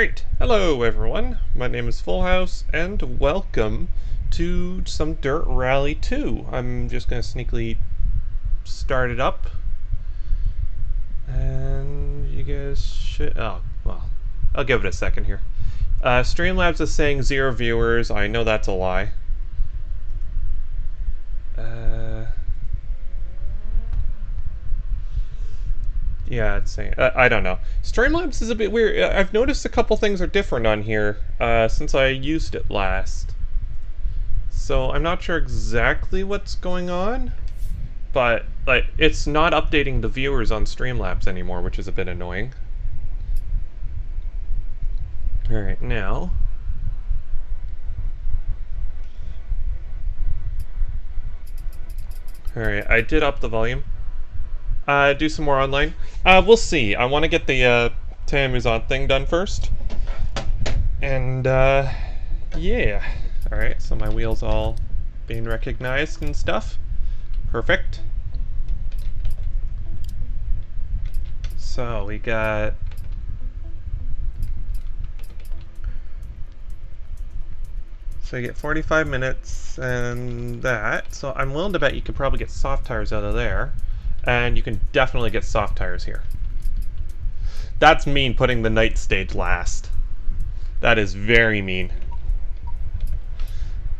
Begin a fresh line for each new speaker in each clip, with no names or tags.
Right, hello everyone, my name is Full House, and welcome to some Dirt Rally 2. I'm just going to sneakily start it up, and you guys should... oh, well, I'll give it a second here. Streamlabs is saying 0 viewers. I know that's a lie. Yeah, it's saying... I don't know. Streamlabs is a bit weird. I've noticed a couple things are different on here since I used it last. So I'm not sure exactly what's going on, but like it's not updating the viewers on Streamlabs anymore, which is a bit annoying. Alright, now... Alright, I did up the volume. Do some more online. We'll see. I want to get the Theamusante thing done first. And, yeah. Alright, so my wheel's all being recognized and stuff. Perfect. So, we got... So you get 45 minutes and that. So I'm willing to bet you could probably get soft tires out of there. And you can definitely get soft tires here. That's mean, putting the night stage last. That is very mean.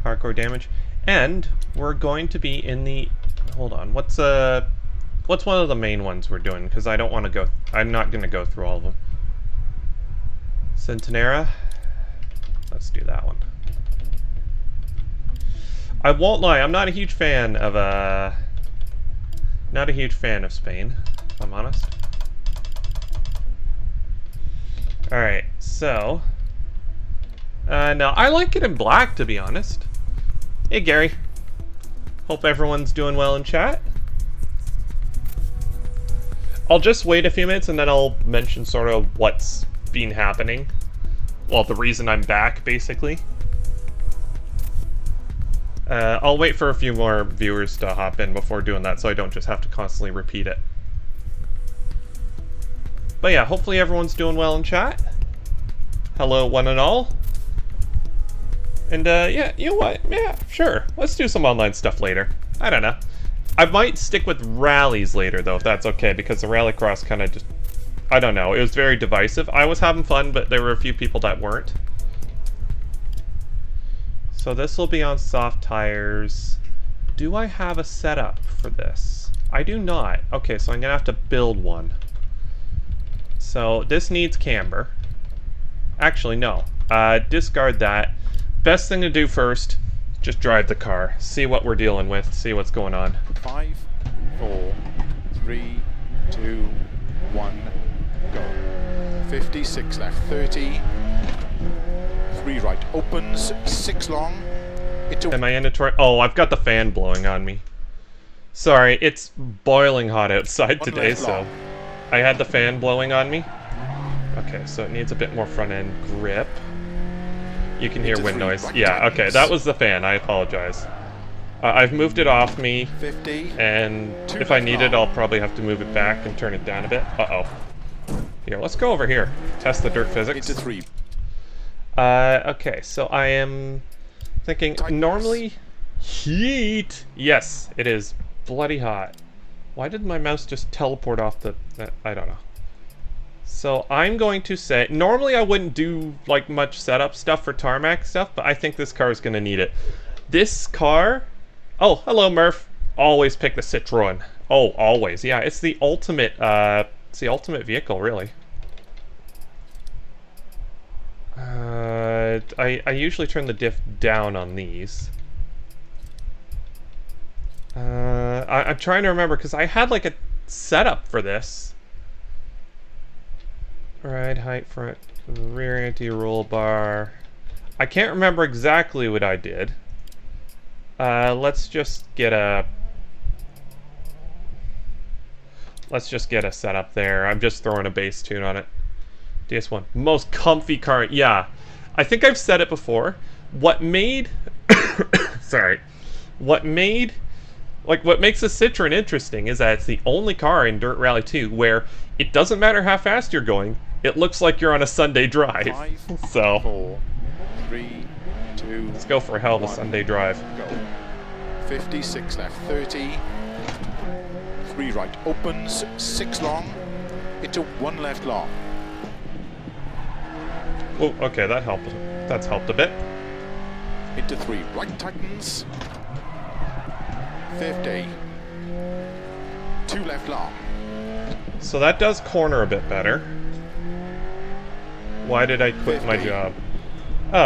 Hardcore damage. And we're going to be in the... Hold on. What's one of the main ones we're doing? Because I don't want to go... I'm not going to go through all of them. Centenera. Let's do that one. I won't lie. I'm not a huge fan of... Not a huge fan of Spain, if I'm honest. Alright, so... no, I like it in black, to be honest. Hey, Gary. Hope everyone's doing well in chat. I'll just wait a few minutes and then I'll mention sort of what's been happening. Well, the reason I'm back, basically. I'll wait for a few more viewers to hop in before doing that so I don't just have to constantly repeat it. But yeah, hopefully everyone's doing well in chat. Hello, one and all. And yeah, you know what? Yeah, sure. Let's do some online stuff later. I don't know. I might stick with rallies later, though, if that's okay, because the rallycross kind of just... I don't know. It was very divisive. I was having fun, but there were a few people that weren't. So this will be on soft tires. Do I have a setup for this? I do not. Okay, so I'm gonna have to build one. So this needs camber. Actually, no. Discard that. Best thing to do first, just drive the car. See what we're dealing with. See what's going on.
5, 4, 3, 2, 1, go. 56 left, 30. 3 right opens, 6 long.
Am I in a torrent? Oh, I've got the fan blowing on me. Sorry, it's boiling hot outside today, so I had the fan blowing on me. Okay, so it needs a bit more front end grip. You can hear wind noise. Yeah, okay, that was the fan. I apologize. I've moved it off me,
50,
and if I need it, I'll probably have to move it back and turn it down a bit. Uh-oh. Here, let's go over here. Test the dirt physics.
into 3.
Okay, so I am thinking normally heat. Yes, it is bloody hot. Why did my mouse just teleport off the... I don't know. So I'm going to say... Normally I wouldn't do like much setup stuff for tarmac stuff, but I think this car is going to need it. This car... Oh, hello Murph. Always pick the Citroen. Oh, always. Yeah, it's the ultimate vehicle, really. I usually turn the diff down on these. I'm trying to remember because I had like a setup for this. Ride height, front, rear anti-roll bar. I can't remember exactly what I did. Let's just get a setup there. I'm just throwing a bass tune on it. DS1. Most comfy car. Yeah. I think I've said it before. What made... Sorry. What makes a Citroen interesting is that it's the only car in Dirt Rally 2 where it doesn't matter how fast you're going, it looks like you're on a Sunday drive.
5,
So
4, 3, 2,
let's go for a hell of a
1,
Sunday drive.
go. 56 left, 30. 3 right opens, 6 long. Into 1 left long.
Oh, okay, that helped. That's helped a bit.
Into 3 right tightens. 50. 2 left long.
So that does corner a bit better. Why did I quit my
50.
job?
4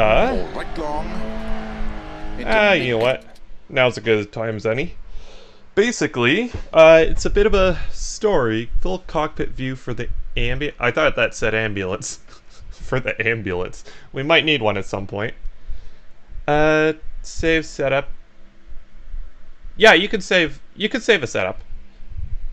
right long. Into
You know what? Now's as good a time as any. Basically, it's a bit of a story. Full cockpit view for the ambulance. I thought that said ambulance. For the ambulance. We might need one at some point. Save setup. Yeah, you can save a setup.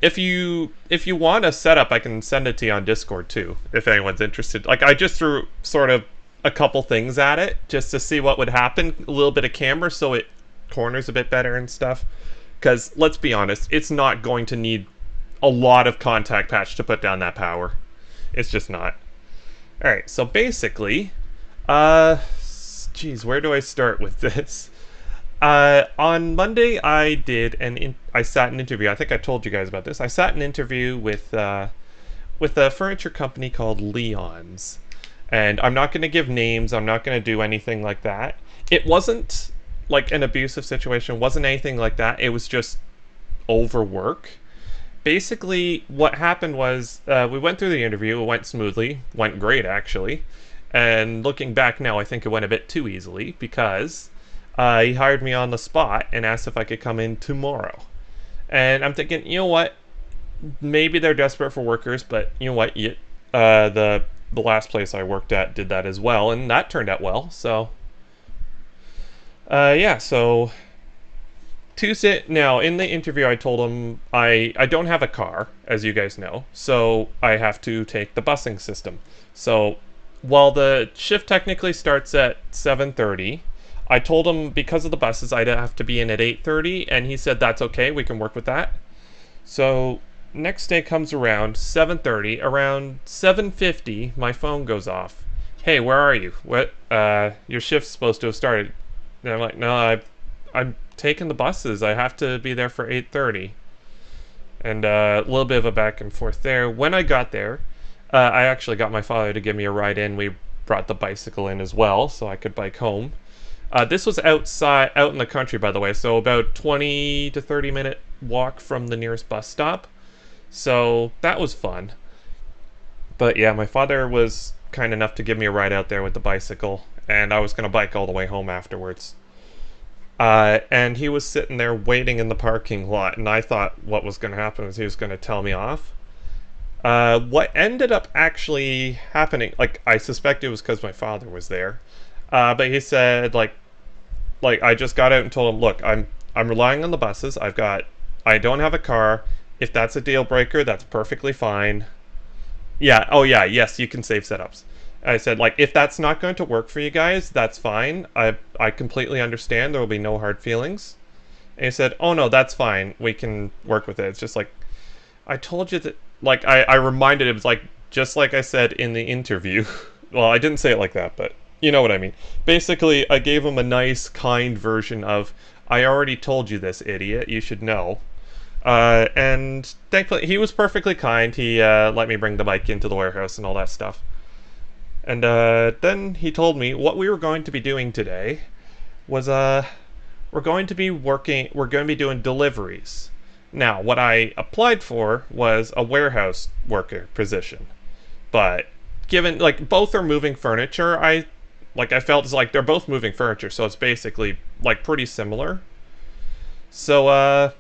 If you want a setup, I can send it to you on Discord too, if anyone's interested. Like, I just threw sort of a couple things at it just to see what would happen. A little bit of camera so it corners a bit better and stuff. Because, let's be honest, it's not going to need a lot of contact patch to put down that power. It's just not. Alright, so basically, geez, where do I start with this? On Monday, I sat an interview. I think I told you guys about this. I sat an interview with a furniture company called Leon's. And I'm not going to give names. I'm not going to do anything like that. It wasn't like an abusive situation. Wasn't anything like that. It was just overwork. Basically, what happened was we went through the interview. It went smoothly. Went great, actually. And looking back now, I think it went a bit too easily because he hired me on the spot and asked if I could come in tomorrow. And I'm thinking, you know what? Maybe they're desperate for workers, but you know what? The last place I worked at did that as well, and that turned out well. So, yeah. So Tuesday. Now, in the interview, I told him I don't have a car, as you guys know, so I have to take the busing system. So while the shift technically starts at 7:30. I told him because of the buses I'd have to be in at 8:30, and he said that's okay, we can work with that. So next day comes around 7:30, around 7:50 my phone goes off. Hey, where are you? What your shift's supposed to have started. And I'm like, no, I'm taking the buses. I have to be there for 8:30. And a little bit of a back and forth there. When I got there, I actually got my father to give me a ride in. We brought the bicycle in as well so I could bike home. This was out in the country, by the way, so about 20 to 30 minute walk from the nearest bus stop. So that was fun. But yeah, my father was kind enough to give me a ride out there with the bicycle, and I was going to bike all the way home afterwards. And he was sitting there waiting in the parking lot, and I thought what was going to happen was he was going to tell me off. What ended up actually happening, like, I suspect it was because my father was there. But he said, like I just got out and told him, look, I'm relying on the buses. I don't have a car. If that's a deal breaker, that's perfectly fine. Yeah, oh yeah, yes, you can save setups. I said, like, if that's not going to work for you guys, that's fine. I completely understand. There will be no hard feelings. And he said, oh no, that's fine. We can work with it. It's just like, I told you that, like, I reminded him, like, just like I said in the interview. Well, I didn't say it like that, but you know what I mean. Basically, I gave him a nice, kind version of, I already told you this, idiot. You should know. And thankfully, he was perfectly kind. He let me bring the bike into the warehouse and all that stuff. And then he told me what we were going to be doing today was we're going to be doing deliveries. Now, what I applied for was a warehouse worker position. But given, like, both are moving furniture, I felt it's like they're both moving furniture, so it's basically, like, pretty similar. So,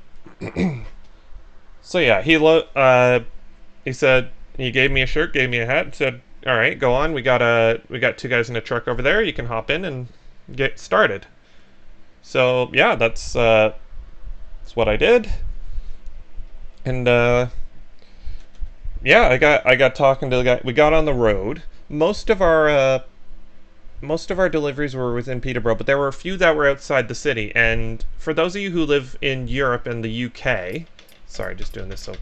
so yeah, he said, he gave me a shirt, gave me a hat, and said, all right, go on, we got 2 guys in a truck over there, you can hop in and get started. So, yeah, that's what I did. And, yeah, I got talking to the guy. We got on the road. Most of our deliveries were within Peterborough, but there were a few that were outside the city. And for those of you who live in Europe and the UK, sorry, just doing this so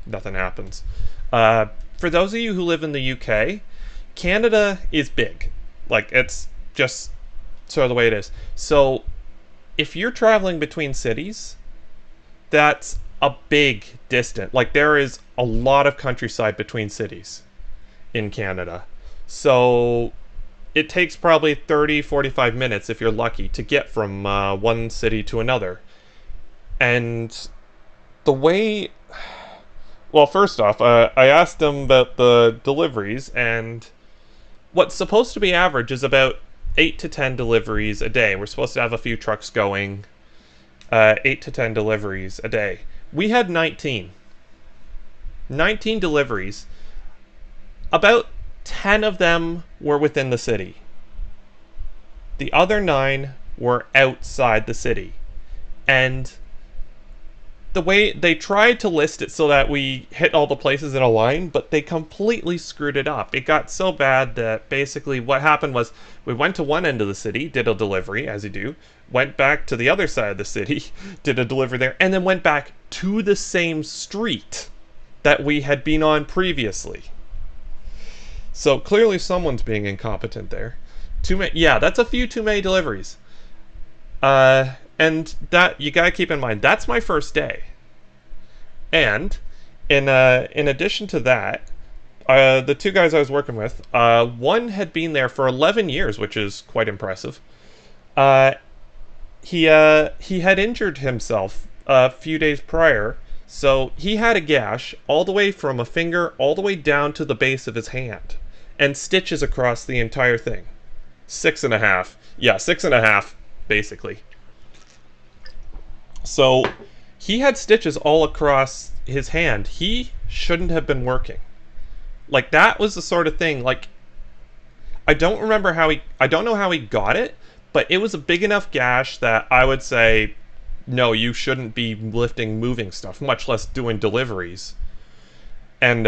nothing happens. for those of you who live in the UK, Canada is big. Like, it's just sort of the way it is. So, if you're traveling between cities, that's a big distance. Like, there is a lot of countryside between cities in Canada. So, it takes probably 30, 45 minutes, if you're lucky, to get from one city to another. And the way... Well, first off, I asked them about the deliveries, and what's supposed to be average is about 8 to 10 deliveries a day. We're supposed to have a few trucks going, 8 to 10 deliveries a day. We had 19. 19 deliveries. About 10 of them were within the city. The other 9 were outside the city. And the way they tried to list it so that we hit all the places in a line, but they completely screwed it up. It got so bad that basically what happened was we went to one end of the city, did a delivery, as you do, went back to the other side of the city, did a delivery there, and then went back to the same street that we had been on previously. So clearly someone's being incompetent there. Yeah, that's a few too many deliveries. And that, you gotta keep in mind, that's my first day. And in addition to that, the 2 guys I was working with, one had been there for 11 years, which is quite impressive. He had injured himself a few days prior, so he had a gash all the way from a finger all the way down to the base of his hand, and stitches across the entire thing. 6.5. Yeah, 6.5, basically. So, he had stitches all across his hand. He shouldn't have been working. Like, that was the sort of thing, like, I don't know how he got it, but it was a big enough gash that I would say, no, you shouldn't be lifting moving stuff, much less doing deliveries. And,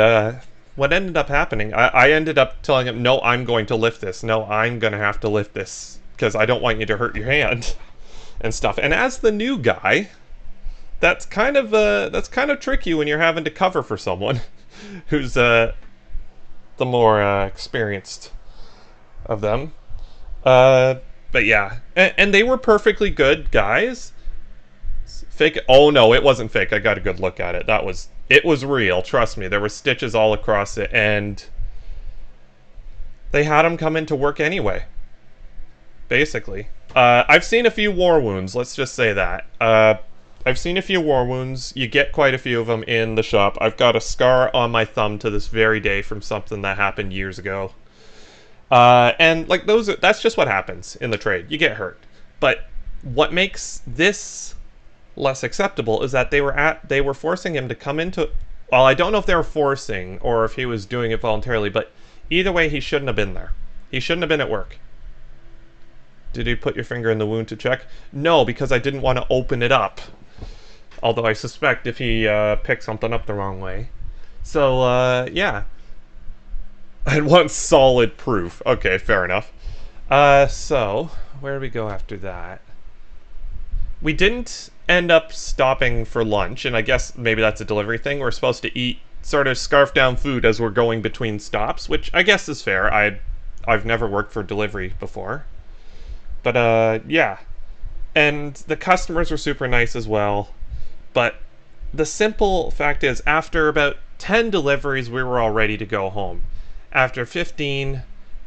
what ended up happening, I ended up telling him, no, I'm going to lift this. No, I'm going to have to lift this, because I don't want you to hurt your hand. And stuff. And as the new guy, that's kind of tricky when you're having to cover for someone who's the more experienced of them. But yeah, and they were perfectly good guys. Fake? Oh no, it wasn't fake. I got a good look at it. It was real. Trust me. There were stitches all across it, and they had him come into work anyway. Basically. I've seen a few war wounds, let's just say that. I've seen a few war wounds. You get quite a few of them in the shop. I've got a scar on my thumb to this very day from something that happened years ago. And like that's just what happens in the trade. You get hurt. But what makes this less acceptable is that they were forcing him to come into... Well, I don't know if they were forcing or if he was doing it voluntarily, but either way, he shouldn't have been there. He shouldn't have been at work. Did you put your finger in the wound to check? No, because I didn't want to open it up. Although I suspect if he picked something up the wrong way. So, yeah. I want solid proof. Okay, fair enough. So, where do we go after that? We didn't end up stopping for lunch, and I guess maybe that's a delivery thing. We're supposed to eat sort of scarf down food as we're going between stops, which I guess is fair. I've never worked for delivery before. But, yeah. And the customers were super nice as well. But the simple fact is, after about 10 deliveries, we were all ready to go home. After 15,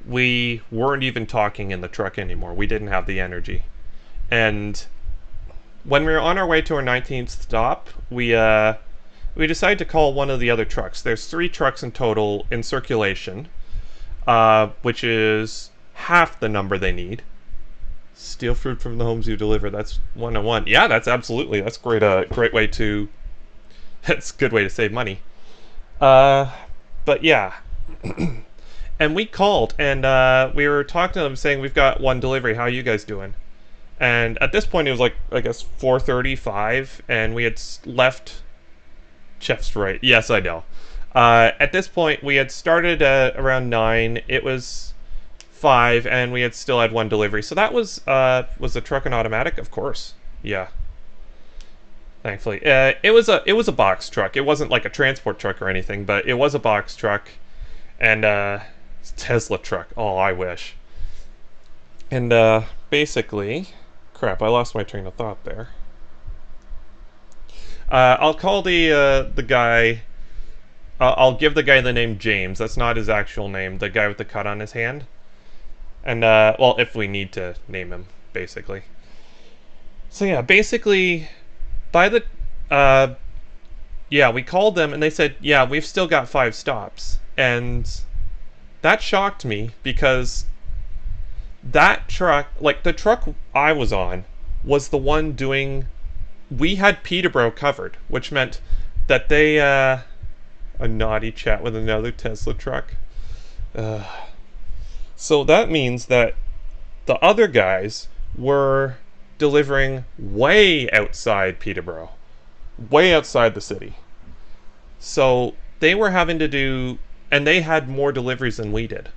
we weren't even talking in the truck anymore. We didn't have the energy. And when we were on our way to our 19th stop, we decided to call one of the other trucks. There's 3 trucks in total in circulation, which is half the number they need. Steal fruit from the homes you deliver. That's 101. Yeah, that's absolutely. That's great. Great way to. That's a good way to save money. But yeah, and we called and we were talking to them, saying we've got one delivery. How are you guys doing? And at this point, it was like I guess 4:35, and we had left. Chef's right. Yes, I know. At this point, we had started at around 9. It was 5, and we still had one delivery. So that was the truck and automatic, of course. Yeah. thankfully. It was a box truck. It wasn't like a transport truck or anything, but it was a box truck, and Tesla truck. Oh, I wish. And basically, crap, I lost my train of thought there. I'll call the guy. I'll give the guy the name James. That's not his actual name. The guy with the cut on his hand. And well, if we need to name him, basically. So yeah, basically, by the yeah, we called them and they said, yeah, we've still got 5 stops, and that shocked me because that truck, like the truck I was on, was the one doing. We had Peterborough covered, which meant that they a naughty chat with another Tesla truck. So that means that the other guys were delivering way outside Peterborough, way outside the city. So they were having to do, and they had more deliveries than we did.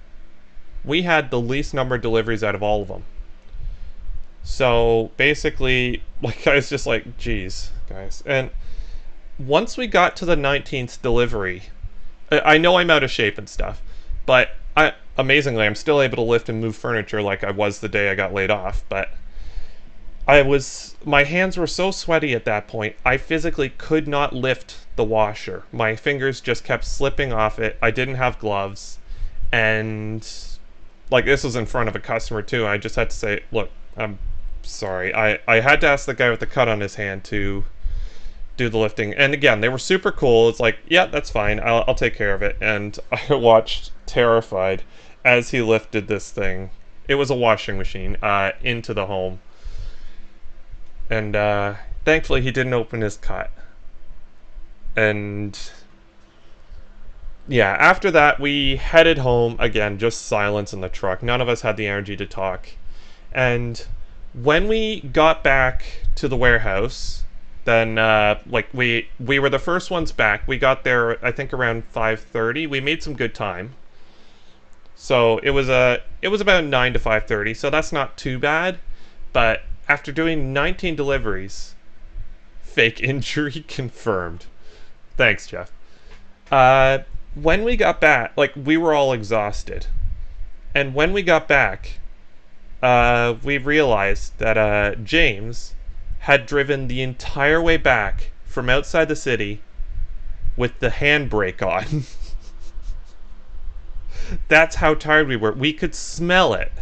We had the least number of deliveries out of all of them. So basically, like, I was just like, geez, guys. And once we got to the 19th delivery, I know I'm out of shape and stuff, but amazingly, I'm still able to lift and move furniture like I was the day I got laid off. But my hands were so sweaty at that point, I physically could not lift the washer. My fingers just kept slipping off it. I didn't have gloves, and like, this was in front of a customer too. I just had to say, look, I'm sorry. I had to ask the guy with the cut on his hand to do the lifting. And again, they were super cool. It's like, yeah, that's fine. I'll take care of it. And I watched terrified as he lifted this thing. It was a washing machine into the home. And thankfully he didn't open his cut. And yeah, after that we headed home. Again, just silence in the truck. None of us had the energy to talk. And when we got back to the warehouse, then like we were the first ones back. We got there, I think, around 5:30. We made some good time. So it was about 9 to 5:30. So that's not too bad. But after doing 19 deliveries, fake injury confirmed. Thanks, Jeff. When we got back, like, we were all exhausted. And when we got back, we realized that James had driven the entire way back from outside the city with the handbrake on. That's how tired we were. We could smell it.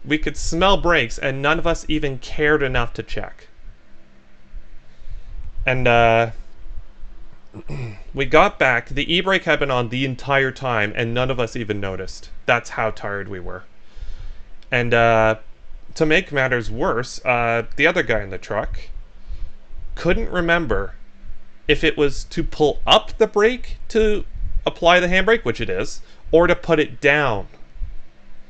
We could smell brakes, and none of us even cared enough to check. And we got back. The e-brake had been on the entire time, and none of us even noticed. That's how tired we were. And to make matters worse, the other guy in the truck couldn't remember if it was to pull up the brake to apply the handbrake, which it is, or to put it down.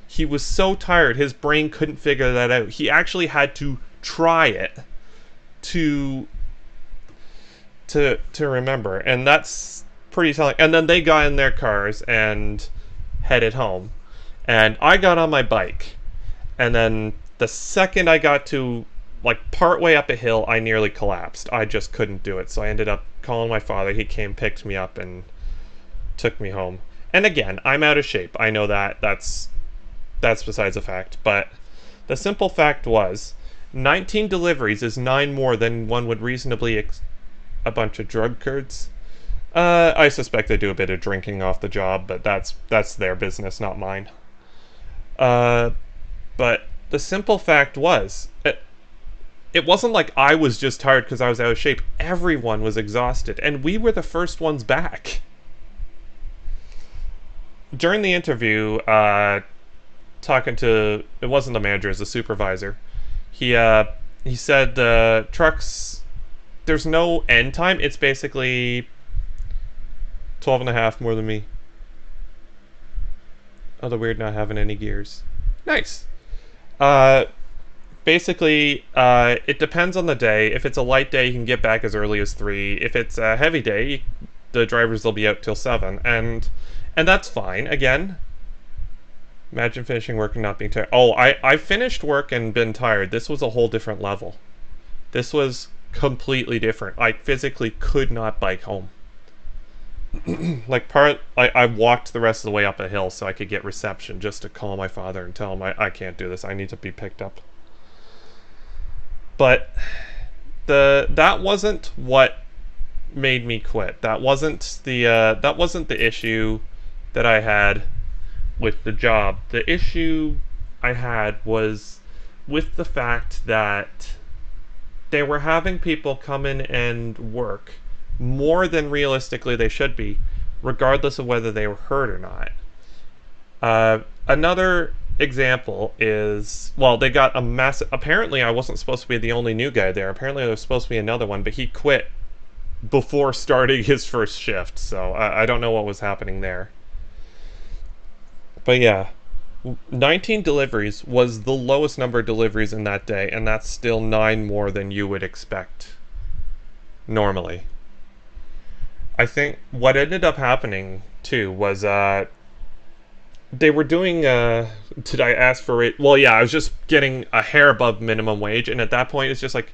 He was so tired, his brain couldn't figure that out. He actually had to try it to remember, and that's pretty telling. And then they got in their cars and headed home, and I got on my bike, and then the second I got to, like, partway up a hill, I nearly collapsed. I just couldn't do it, so I ended up calling my father. He came, picked me up, and took me home. And again, I'm out of shape. I know that. That's besides the fact. But the simple fact was, 19 deliveries is 9 more than one would reasonably a bunch of drug curds. I suspect they do a bit of drinking off the job, but that's their business, not mine. But the simple fact was, it wasn't like I was just tired because I was out of shape. Everyone was exhausted, and we were the first ones back. During the interview, talking to, it wasn't the manager, it was the supervisor, he said the trucks, there's no end time. It's basically 12 and a half more than me. Oh, the weird not having any gears. Nice. Basically, it depends on the day. If it's a light day, you can get back as early as 3. If it's a heavy day, the drivers will be out till 7. And that's fine. Again, imagine finishing work and not being tired. Oh, I finished work and been tired. This was a whole different level. This was completely different. I physically could not bike home. Like I walked the rest of the way up a hill so I could get reception just to call my father and tell him I can't do this. I need to be picked up. But that wasn't what made me quit. That wasn't the issue that I had with the job. The issue I had was with the fact that they were having people come in and work more than realistically they should be, regardless of whether they were hurt or not. Another example is, well, they got a massive... Apparently, I wasn't supposed to be the only new guy there. Apparently, there was supposed to be another one, but he quit before starting his first shift, so I don't know what was happening there. But yeah, 19 deliveries was the lowest number of deliveries in that day, and that's still 9 more than you would expect normally. I think what ended up happening too was they were doing did I ask for it? Well, yeah, I was just getting a hair above minimum wage, and at that point it's just like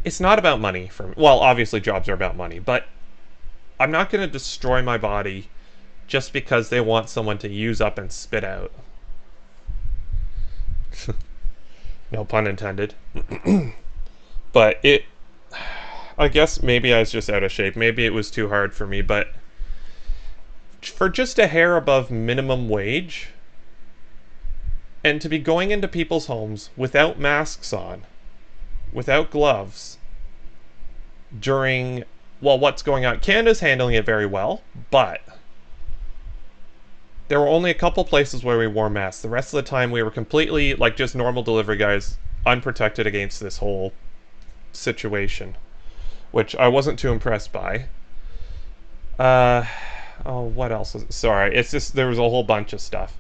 it's not about money for me. Well, obviously jobs are about money, but I'm not going to destroy my body just because they want someone to use up and spit out. No pun intended. But I guess maybe I was just out of shape. Maybe it was too hard for me, but for just a hair above minimum wage, and to be going into people's homes without masks on, without gloves, during, well, what's going on? Canada's handling it very well, but there were only a couple places where we wore masks. The rest of the time we were completely, like, just normal delivery guys, unprotected against this whole situation, which I wasn't too impressed by. Oh, what else was it? Sorry, it's just, there was a whole bunch of stuff.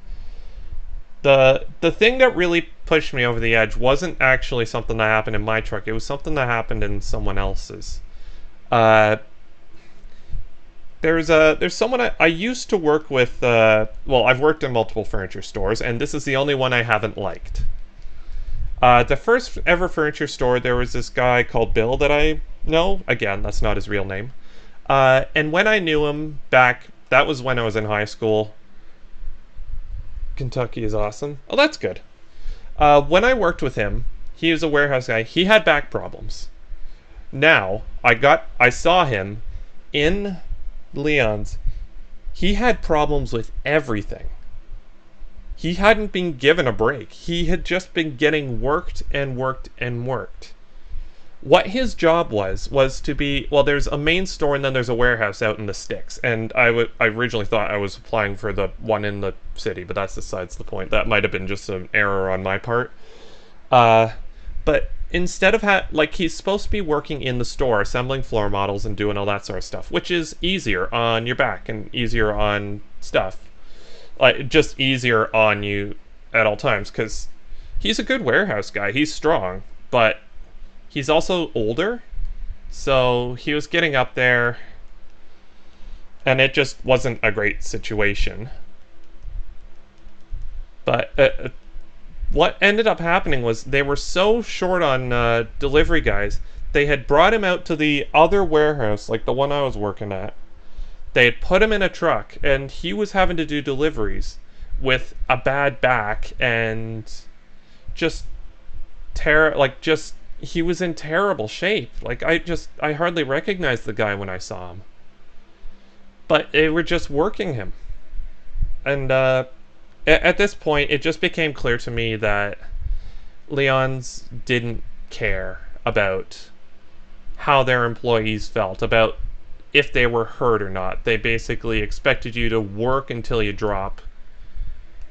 The thing that really pushed me over the edge wasn't actually something that happened in my truck. It was something that happened in someone else's. There's someone I used to work with, well, I've worked in multiple furniture stores, and this is the only one I haven't liked. The first ever furniture store, there was this guy called Bill that I know. Again, that's not his real name. And when I knew him back, that was when I was in high school. Kentucky is awesome. Oh, that's good. When I worked with him, he was a warehouse guy. He had back problems. Now, I saw him in Leon's. He had problems with everything. He hadn't been given a break. He had just been getting worked and worked and worked. What his job was to be, well, there's a main store and then there's a warehouse out in the sticks. And I originally thought I was applying for the one in the city, but that's besides the point. That might have been just an error on my part. But instead of like, he's supposed to be working in the store, assembling floor models and doing all that sort of stuff, which is easier on your back and easier on stuff. Like, just easier on you at all times, because he's a good warehouse guy. He's strong, but he's also older, so he was getting up there, and it just wasn't a great situation. But what ended up happening was they were so short on delivery guys, they had brought him out to the other warehouse, like the one I was working at. They had put him in a truck, and he was having to do deliveries with a bad back and just he was in terrible shape. Like, I hardly recognized the guy when I saw him. But they were just working him. And at this point, it just became clear to me that Leon's didn't care about how their employees felt, about if they were hurt or not. They basically expected you to work until you drop,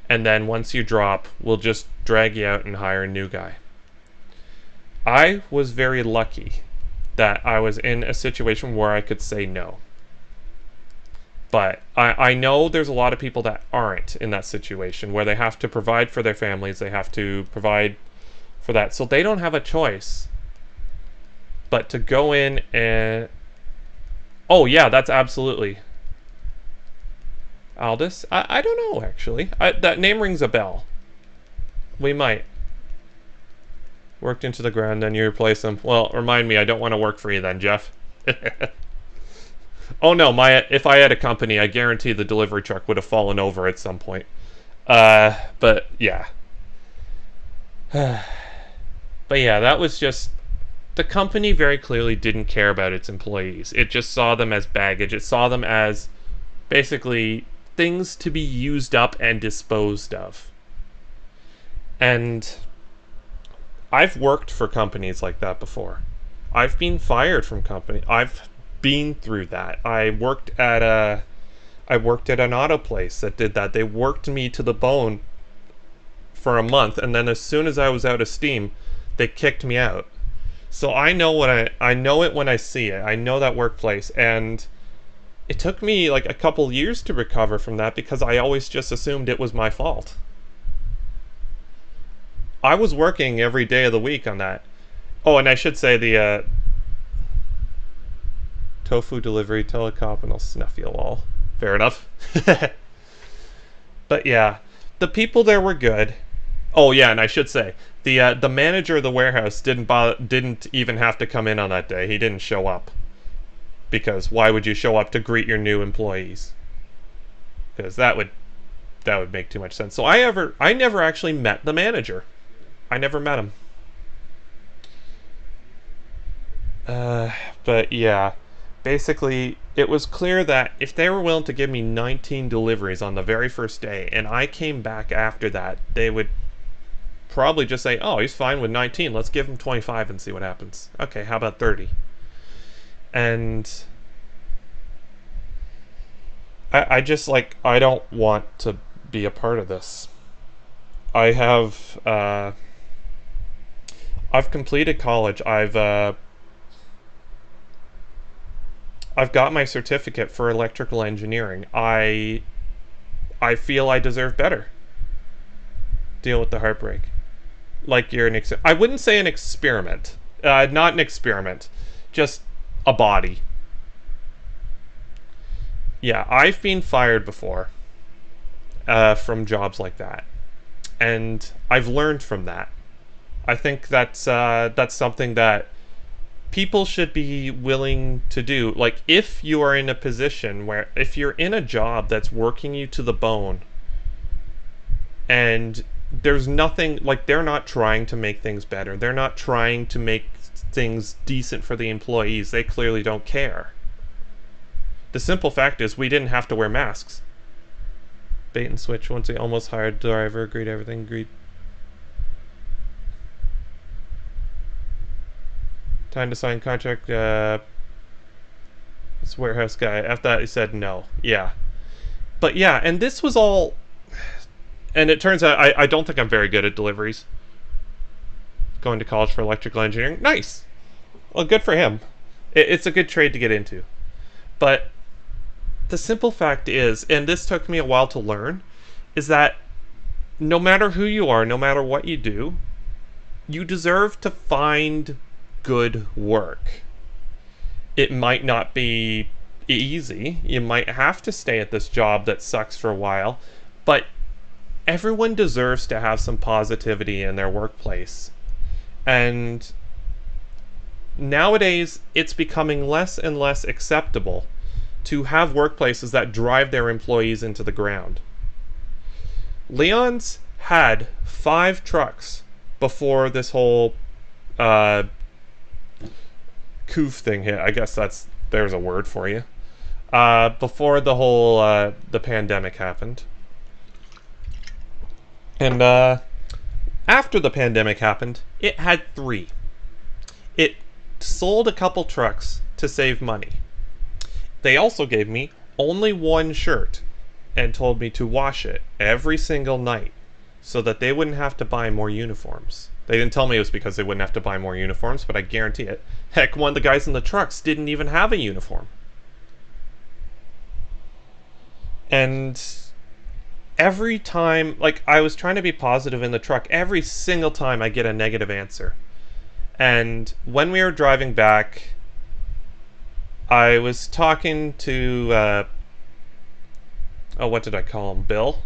and then once you drop, we'll just drag you out and hire a new guy. I was very lucky that I was in a situation where I could say no. But I know there's a lot of people that aren't in that situation, where they have to provide for their families, they have to provide for that, so they don't have a choice but to go in and... Oh, yeah, that's absolutely... Aldous? I don't know, actually. That name rings a bell. We might. Worked into the ground, then you replace them. Well, remind me, I don't want to work for you then, Jeff. Oh no, if I had a company, I guarantee the delivery truck would have fallen over at some point. But yeah. But yeah, that was just... The company very clearly didn't care about its employees. It just saw them as baggage. It saw them as basically things to be used up and disposed of. And I've worked for companies like that before. I've been fired from company. I've been through that. I worked at an auto place that did that. They worked me to the bone for a month, and then as soon as I was out of steam, they kicked me out. So I know I know it when I see it. I know that workplace, and it took me like a couple years to recover from that because I always just assumed it was my fault. I was working every day of the week on that. Oh, and I should say the tofu delivery, telecop, and I'll snuff you all. Fair enough. But yeah, the people there were good. Oh yeah, and I should say the manager of the warehouse didn't even have to come in on that day. He didn't show up because why would you show up to greet your new employees? Because that would make too much sense. So I never actually met the manager. I never met him. But yeah, basically it was clear that if they were willing to give me 19 deliveries on the very first day and I came back after that, they would probably just say, oh, he's fine with 19, let's give him 25 and see what happens. Okay, how about 30? And I just like, I don't want to be a part of this. I've completed college. I've got my certificate for electrical engineering. I feel I deserve better. Deal with the heartbreak. Like you're I wouldn't say an experiment. Not an experiment. Just a body. Yeah, I've been fired before from jobs like that. And I've learned from that. I think that's something that people should be willing to do. Like, if you are in a position where, if you're in a job that's working you to the bone, and there's nothing, like, they're not trying to make things better. They're not trying to make things decent for the employees. They clearly don't care. The simple fact is, we didn't have to wear masks. Bait and switch. Once they almost hired driver, agreed everything, agreed. Time to sign contract. This warehouse guy. After that, he said no. Yeah. But yeah, and this was all... And it turns out I don't think I'm very good at deliveries. Going to college for electrical engineering. Nice! Well, good for him. It's a good trade to get into. But the simple fact is, and this took me a while to learn, is that no matter who you are, no matter what you do, you deserve to find good work. It might not be easy. You might have to stay at this job that sucks for a while, but everyone deserves to have some positivity in their workplace. And nowadays, it's becoming less and less acceptable to have workplaces that drive their employees into the ground. Leon's had 5 trucks before this whole coof thing hit. I guess there's a word for you. Before the whole the pandemic happened. And after the pandemic happened, it had 3. It sold a couple trucks to save money. They also gave me only 1 shirt and told me to wash it every single night so that they wouldn't have to buy more uniforms. They didn't tell me it was because they wouldn't have to buy more uniforms, but I guarantee it. Heck, one of the guys in the trucks didn't even have a uniform. And every time, like, I was trying to be positive in the truck, every single time I get a negative answer. And when we were driving back, I was talking to, what did I call him? Bill?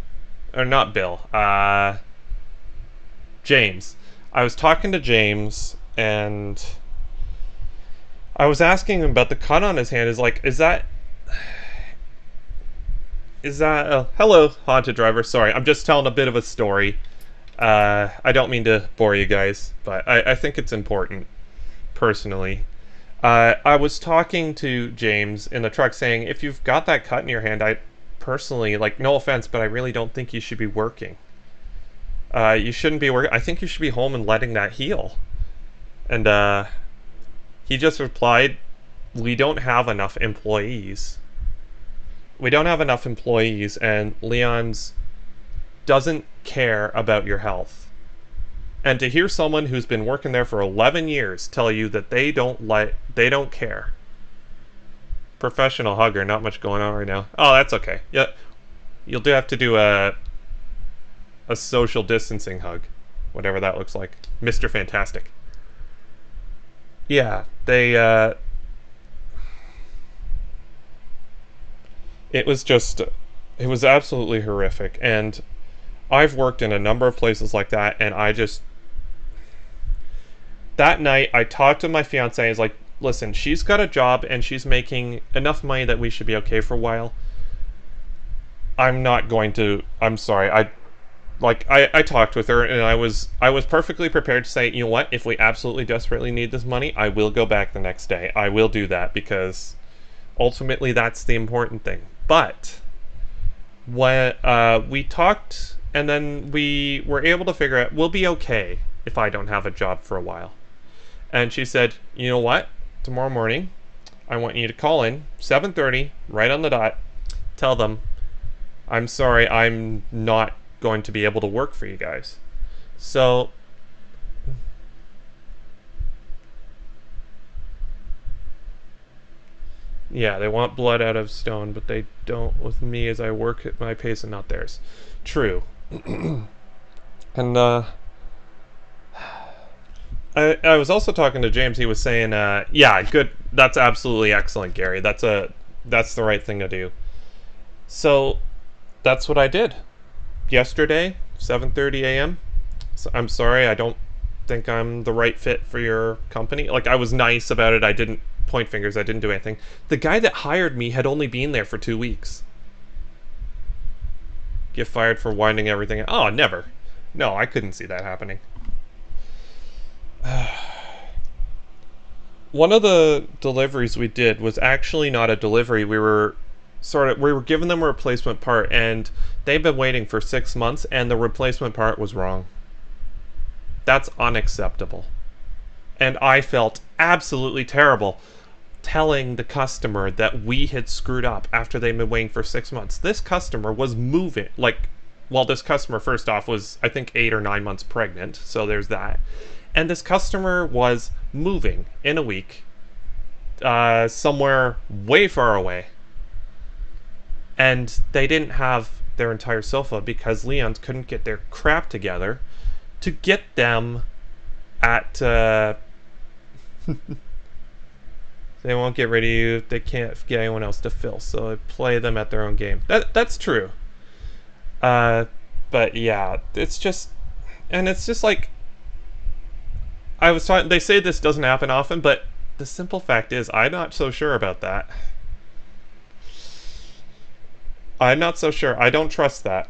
Or not Bill, James. I was talking to James, and I was asking him about the cut on his hand. Hello, haunted driver. Sorry, I'm just telling a bit of a story. I don't mean to bore you guys, but I think it's important, personally. I was talking to James in the truck saying, if you've got that cut in your hand, I personally, like, no offense, but I really don't think you should be working. You shouldn't be working. I think you should be home and letting that heal. And he just replied, we don't have enough employees. We don't have enough employees, and Leon's doesn't care about your health. And to hear someone who's been working there for 11 years tell you that they don't care. Professional hugger, not much going on right now. Oh, that's okay. Yeah, you'll have to do a social distancing hug, whatever that looks like. Mr. Fantastic. Yeah, it was absolutely horrific, and I've worked in a number of places like that, and that night I talked to my fiance. I was like, listen, she's got a job and she's making enough money that we should be okay for a while. I'm sorry. I talked with her, and I was perfectly prepared to say, you know what, if we absolutely desperately need this money, I will go back the next day. I will do that, because ultimately that's the important thing. But when we talked, and then we were able to figure out, we'll be okay if I don't have a job for a while. And she said, you know what, tomorrow morning I want you to call in 7:30 right on the dot, tell them I'm sorry, I'm not going to be able to work for you guys. So yeah, they want blood out of stone, but they don't with me, as I work at my pace and not theirs. True. And I was also talking to James. He was saying, yeah, good, that's absolutely excellent, Gary. That's the right thing to do. So that's what I did yesterday, 7:30 a.m. So I'm sorry, I don't think I'm the right fit for your company. Like, I was nice about it. I didn't point fingers. I didn't do anything. The guy that hired me had only been there for 2 weeks. Get fired for winding everything. Oh, never. No, I couldn't see that happening. One of the deliveries we did was actually not a delivery. We were giving them a replacement part, and they've been waiting for 6 months, and the replacement part was wrong. That's unacceptable. And I felt absolutely terrible telling the customer that we had screwed up after they'd been waiting for 6 months. This customer was moving, this customer, first off, was, I think, 8 or 9 months pregnant, so there's that. And this customer was moving in a week, somewhere way far away. And they didn't have their entire sofa because Leon's couldn't get their crap together to get them at... They won't get rid of you. They can't get anyone else to fill, so they play them at their own game. That's true. But yeah, it's just like, I was talking. They say this doesn't happen often, but the simple fact is, I'm not so sure about that. I'm not so sure. I don't trust that.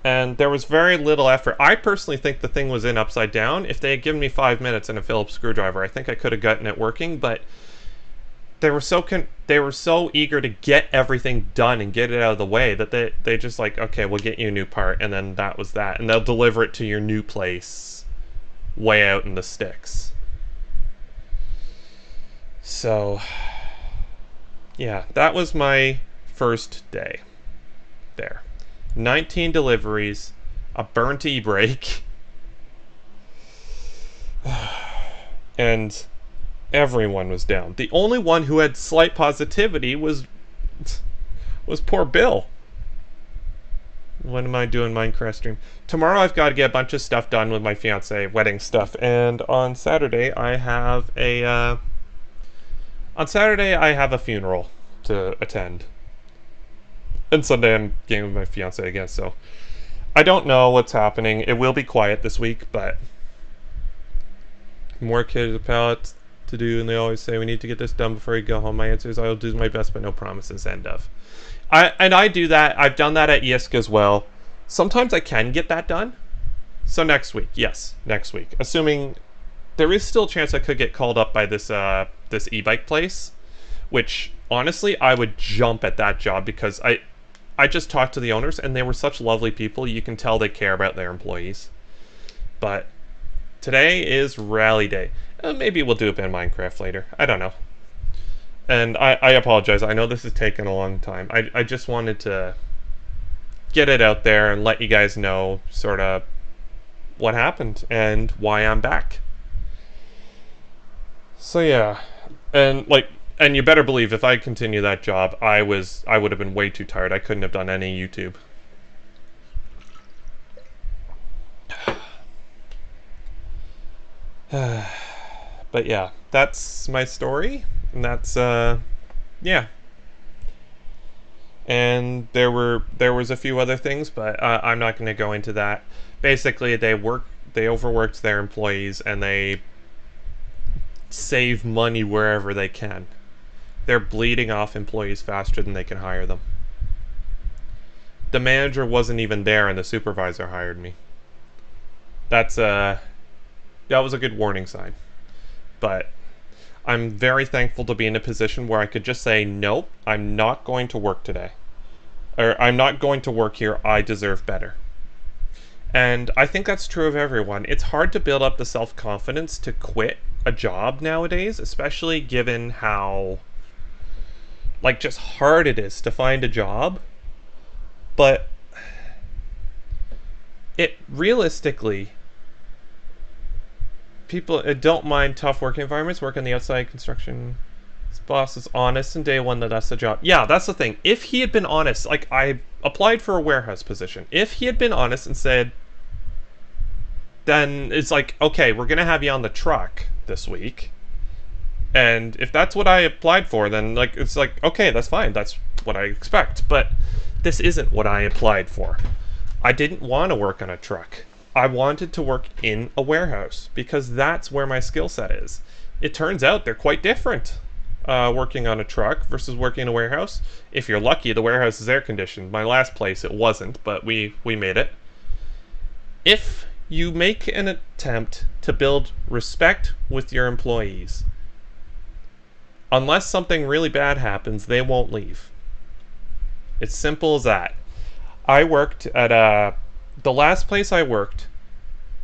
And there was very little effort. I personally think the thing was in upside down. If they had given me 5 minutes and a Phillips screwdriver, I think I could have gotten it working, but they were so eager to get everything done and get it out of the way that they just like, okay, we'll get you a new part, and then that was that. And they'll deliver it to your new place way out in the sticks. So, yeah, that was my first day there. 19 deliveries, a burnt e-brake, and everyone was down. The only one who had slight positivity was poor Bill. When am I doing Minecraft stream? Tomorrow I've got to get a bunch of stuff done with my fiance, wedding stuff, and on Saturday I have a funeral to attend. And Sunday I'm gaming with my fiance again, so I don't know what's happening. It will be quiet this week, but more kids pallets to do, and they always say we need to get this done before you go home. My answer is I will do my best, but no promises. End of. I do that. I've done that at ESC as well. Sometimes I can get that done. So next week, yes, next week. Assuming there is still a chance I could get called up by this this e-bike place, which honestly I would jump at that job because I just talked to the owners and they were such lovely people. You can tell they care about their employees. But today is rally day. Maybe we'll do a bit of Minecraft later. I don't know. And I apologize. I know this has taken a long time. I just wanted to get it out there and let you guys know sort of what happened and why I'm back. So yeah, and you better believe if I continue that job, I would have been way too tired. I couldn't have done any YouTube. But yeah, that's my story, and that's yeah. And there was a few other things, but I'm not going to go into that. Basically, they overworked their employees, and they save money wherever they can. They're bleeding off employees faster than they can hire them. The manager wasn't even there, and the supervisor hired me. That was a good warning sign. But I'm very thankful to be in a position where I could just say, nope, I'm not going to work today. Or I'm not going to work here, I deserve better. And I think that's true of everyone. It's hard to build up the self-confidence to quit a job nowadays, especially given how just hard it is to find a job. But it realistically, people don't mind tough work environments. Work in the outside construction. His boss is honest and day one that that's the job. Yeah, that's the thing. If he had been honest, I applied for a warehouse position. If he had been honest and said, then it's okay, we're gonna have you on the truck this week. And if that's what I applied for, then it's okay, that's fine. That's what I expect. But this isn't what I applied for. I didn't want to work on a truck. I wanted to work in a warehouse because that's where my skill set is. It turns out they're quite different, working on a truck versus working in a warehouse. If you're lucky, the warehouse is air conditioned. My last place, it wasn't, but we made it. If you make an attempt to build respect with your employees, unless something really bad happens, they won't leave. It's simple as that. I worked at the last place I worked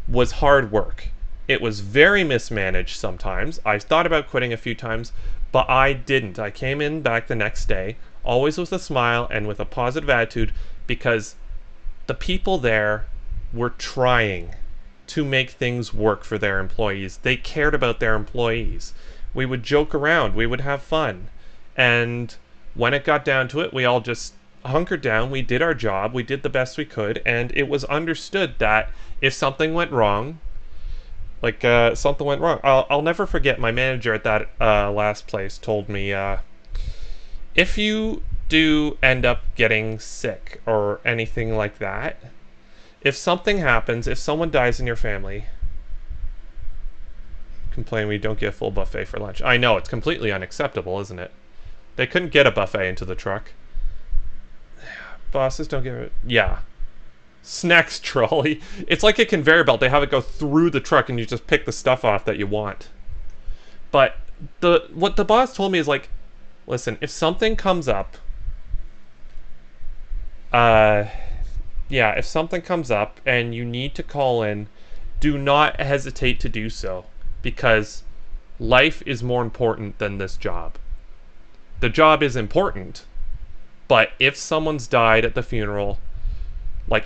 was hard work. It was very mismanaged sometimes. I thought about quitting a few times, but I didn't. I came in back the next day, always with a smile and with a positive attitude, because the people there were trying to make things work for their employees. They cared about their employees. We would joke around, we would have fun. And when it got down to it, we all just hunkered down, we did our job, we did the best we could, and it was understood that if something went wrong, I'll never forget my manager at that last place told me, if you do end up getting sick or anything like that, if something happens, if someone dies in your family, complain we don't get a full buffet for lunch. I know, it's completely unacceptable, isn't it? They couldn't get a buffet into the truck. Bosses don't give it. Yeah. Snacks trolley. It's like a conveyor belt. They have it go through the truck and you just pick the stuff off that you want. But what the boss told me is listen, if something comes up, if something comes up and you need to call in, do not hesitate to do so, because life is more important than this job. The job is important, but if someone's died at the funeral,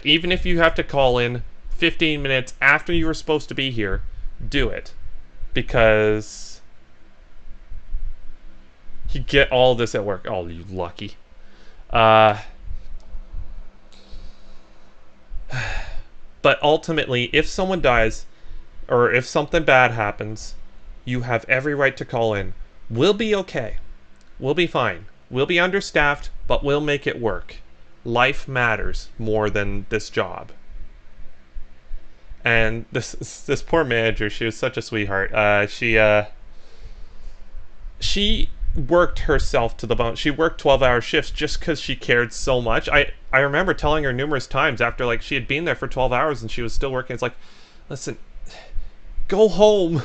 even if you have to call in 15 minutes after you were supposed to be here, do it. Because you get all this at work. Oh, you lucky. But ultimately, if someone dies, or if something bad happens, you have every right to call in. We'll be okay. We'll be fine. We'll be understaffed, but we'll make it work. Life matters more than this job. And this poor manager, she was such a sweetheart. She worked herself to the bone. She worked 12-hour shifts just because she cared so much. I remember telling her numerous times after, like, she had been there for 12 hours and she was still working. It's like, listen, go home.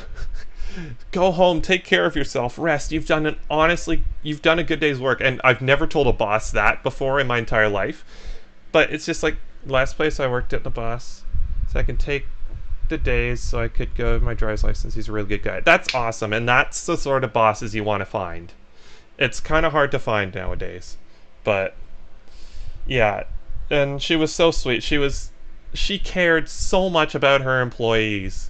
Go home, take care of yourself, rest. You've done a good day's work. And I've never told a boss that before in my entire life. But it's just like, last place I worked at, the boss, so I can take the days so I could go my driver's license. He's a really good guy. That's awesome, and that's the sort of bosses you want to find. It's kind of hard to find nowadays, but yeah. And she was so sweet. She cared so much about her employees.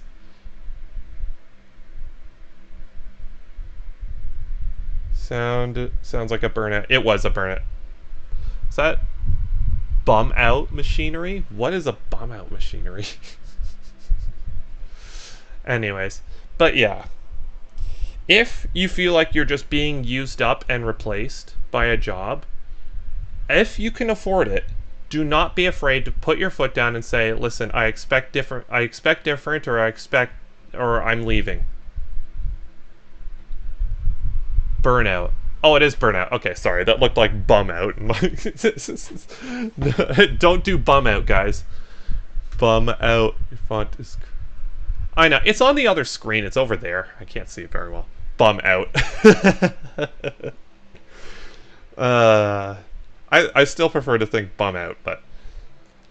Sounds like a burnout. It was a burnout. Is that bum out machinery? What is a bum out machinery? Anyways, but yeah. If you feel like you're just being used up and replaced by a job, if you can afford it, do not be afraid to put your foot down and say, listen, I expect different, or I'm leaving. Burnout. Oh, it is burnout. Okay, sorry, that looked like bum out. Don't do bum out, guys. Bum out. Your font is... I know, it's on the other screen. It's over there. I can't see it very well. Bum out. I still prefer to think bum out, but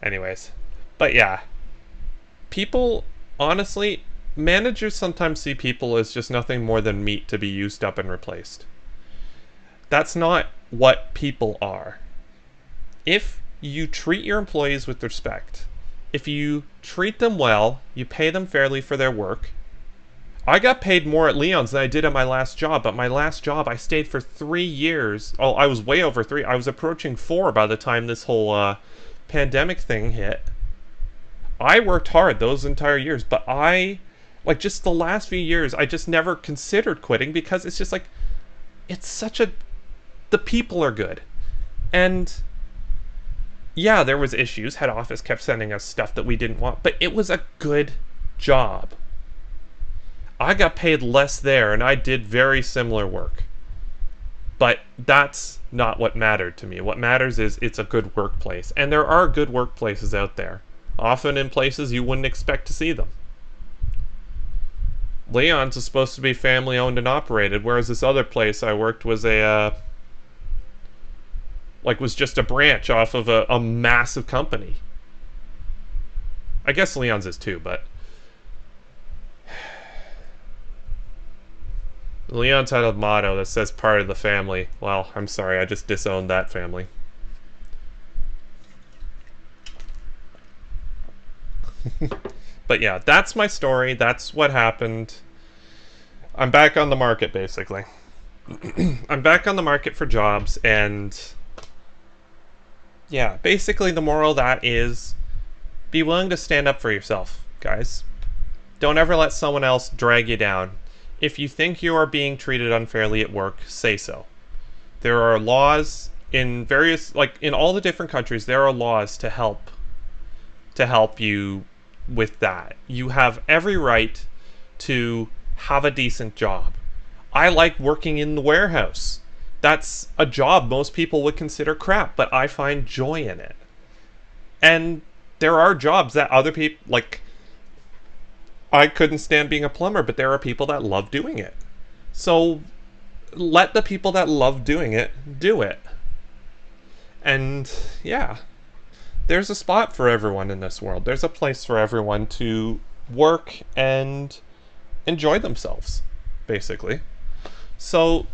anyways. But yeah. People, honestly, managers sometimes see people as just nothing more than meat to be used up and replaced. That's not what people are. If you treat your employees with respect, if you treat them well, you pay them fairly for their work. I got paid more at Leon's than I did at my last job, but my last job I stayed for 3 years. Oh, I was way over 3. I was approaching 4 by the time this whole pandemic thing hit. I worked hard those entire years, but just the last few years, I just never considered quitting because it's just like, the people are good. And yeah, there was issues. Head office kept sending us stuff that we didn't want, but it was a good job. I got paid less there, and I did very similar work. But that's not what mattered to me. What matters is it's a good workplace. And there are good workplaces out there, often in places you wouldn't expect to see them. Leon's is supposed to be family owned and operated, whereas this other place I worked was was just a branch off of a massive company. I guess Leon's is too, but Leon's had a motto that says part of the family. Well, I'm sorry, I just disowned that family. But yeah, that's my story. That's what happened. I'm back on the market, basically. I'm back on the market for jobs, and yeah, basically the moral of that is be willing to stand up for yourself, guys. Don't ever let someone else drag you down. If you think you are being treated unfairly at work, say so. There are laws in various, in all the different countries, there are laws to help you with that. You have every right to have a decent job. I like working in the warehouse. That's a job most people would consider crap, but I find joy in it. And there are jobs that other people, I couldn't stand being a plumber, but there are people that love doing it. So let the people that love doing it do it. And yeah, there's a spot for everyone in this world. There's a place for everyone to work and enjoy themselves, basically. So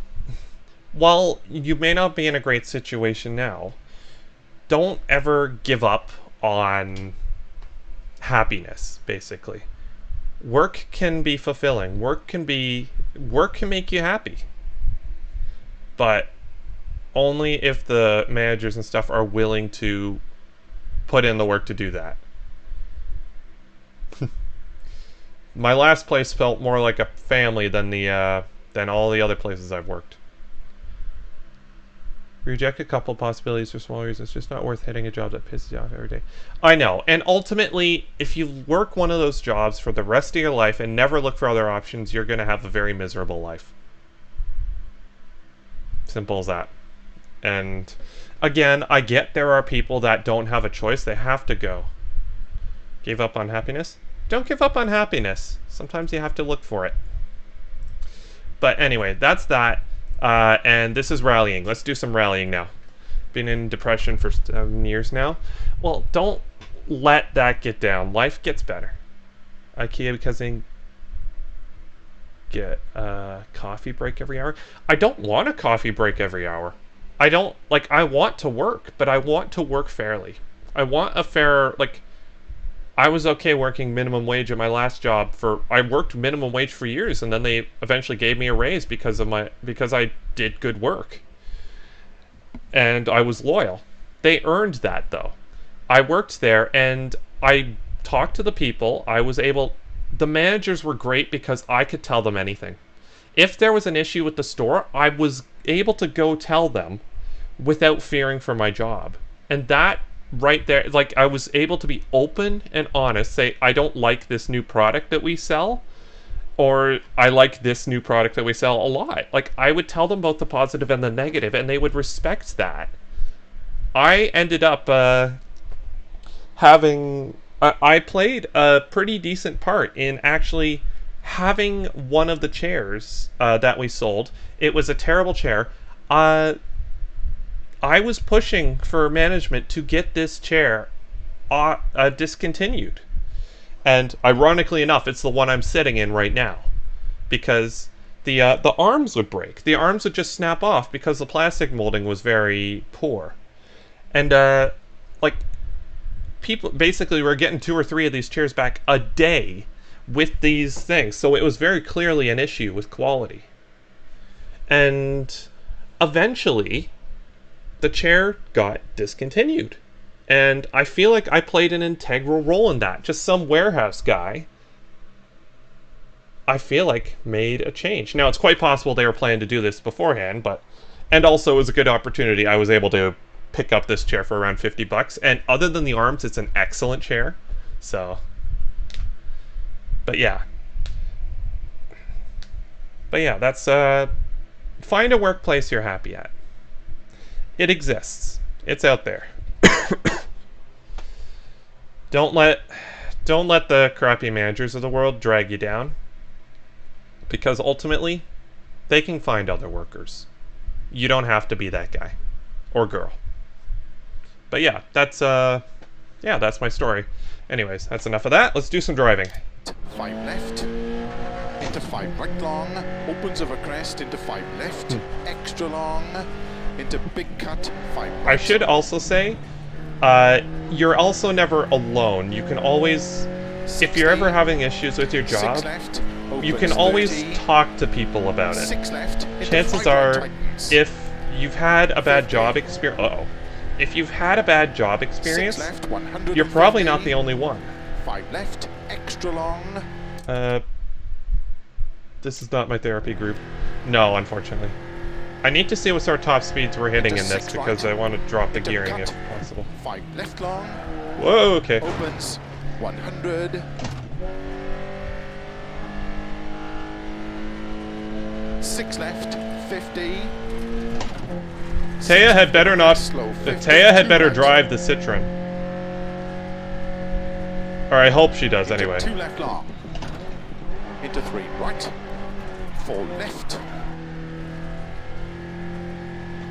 while you may not be in a great situation now, don't ever give up on happiness, basically. Work can be fulfilling. Work can make you happy. But only if the managers and stuff are willing to put in the work to do that. My last place felt more like a family than all the other places I've worked. Reject a couple possibilities for small reasons. It's just not worth hitting a job that pisses you off every day. I know. And ultimately, if you work one of those jobs for the rest of your life and never look for other options, you're going to have a very miserable life. Simple as that. And again, I get there are people that don't have a choice. They have to go. Give up on happiness? Don't give up on happiness. Sometimes you have to look for it. But anyway, that's that. And this is rallying. Let's do some rallying now. Been in depression for 7 years now. Well, don't let that get down. Life gets better. IKEA because they get a coffee break every hour. I don't want a coffee break every hour. I don't, like, I want to work, but I want to work fairly. I want a fair, like, I was okay working minimum wage at my last job I worked minimum wage for years, and then they eventually gave me a raise because I did good work. And I was loyal. They earned that, though. I worked there, and I talked to the people. The managers were great because I could tell them anything. If there was an issue with the store, I was able to go tell them without fearing for my job. And that right there, like, I was able to be open and honest, say, I don't like this new product that we sell, or I like this new product that we sell a lot. Like, I would tell them both the positive and the negative, and they would respect that. I ended up I played a pretty decent part in actually having one of the chairs that we sold. It was a terrible chair. I was pushing for management to get this chair discontinued. And ironically enough, it's the one I'm sitting in right now. Because the arms would break. The arms would just snap off because the plastic molding was very poor. And, like, people basically were getting 2 or 3 of these chairs back a day with these things. So it was very clearly an issue with quality. And eventually the chair got discontinued. And I feel like I played an integral role in that. Just some warehouse guy, I feel like, made a change. Now, it's quite possible they were planning to do this beforehand, and also it was a good opportunity. I was able to pick up this chair for around $50, and other than the arms, it's an excellent chair. So, but yeah, that's find a workplace you're happy at. It exists. It's out there. Don't let the crappy managers of the world drag you down, because ultimately they can find other workers. You don't have to be that guy or girl. But yeah, that's my story. Anyways, that's enough of that. Let's do some driving.
5 left, into 5 right long, opens of a crest into 5 left, extra long, into big cut, 5 right.
I should also say, you're also never alone. You can always, if you're ever having issues with your job,
left,
you can always
30,
talk to people about it.
6 left,
Chances are, if you've had a bad job experience, if you've had a bad job experience,
left,
you're probably not the only one.
5 left, extra long.
This is not my therapy group. No, unfortunately. I need to see what sort of top speeds we're hitting in this because I want to drop the gearing if possible.
5 left long.
Whoa, okay.
Opens 100. 6 left, 50.
Taya had better not. Taya had better drive the Citroen. Or I hope she does anyway.
2 left long. Into 3 right. 4 left.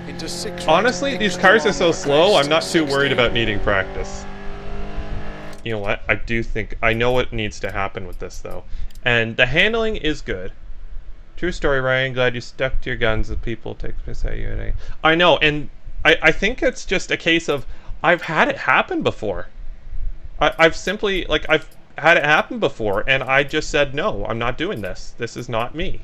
Into 6 right.
Honestly, these cars are so slow, I'm not too worried about needing practice. You know what? I do think I know what needs to happen with this though. And the handling is good. True story, Ryan. Glad you stuck to your guns. The people take piss at you. I know, and I think it's just a case of I've had it happen before. I've simply, like, I've had it happen before, and I just said, no, I'm not doing this. This is not me.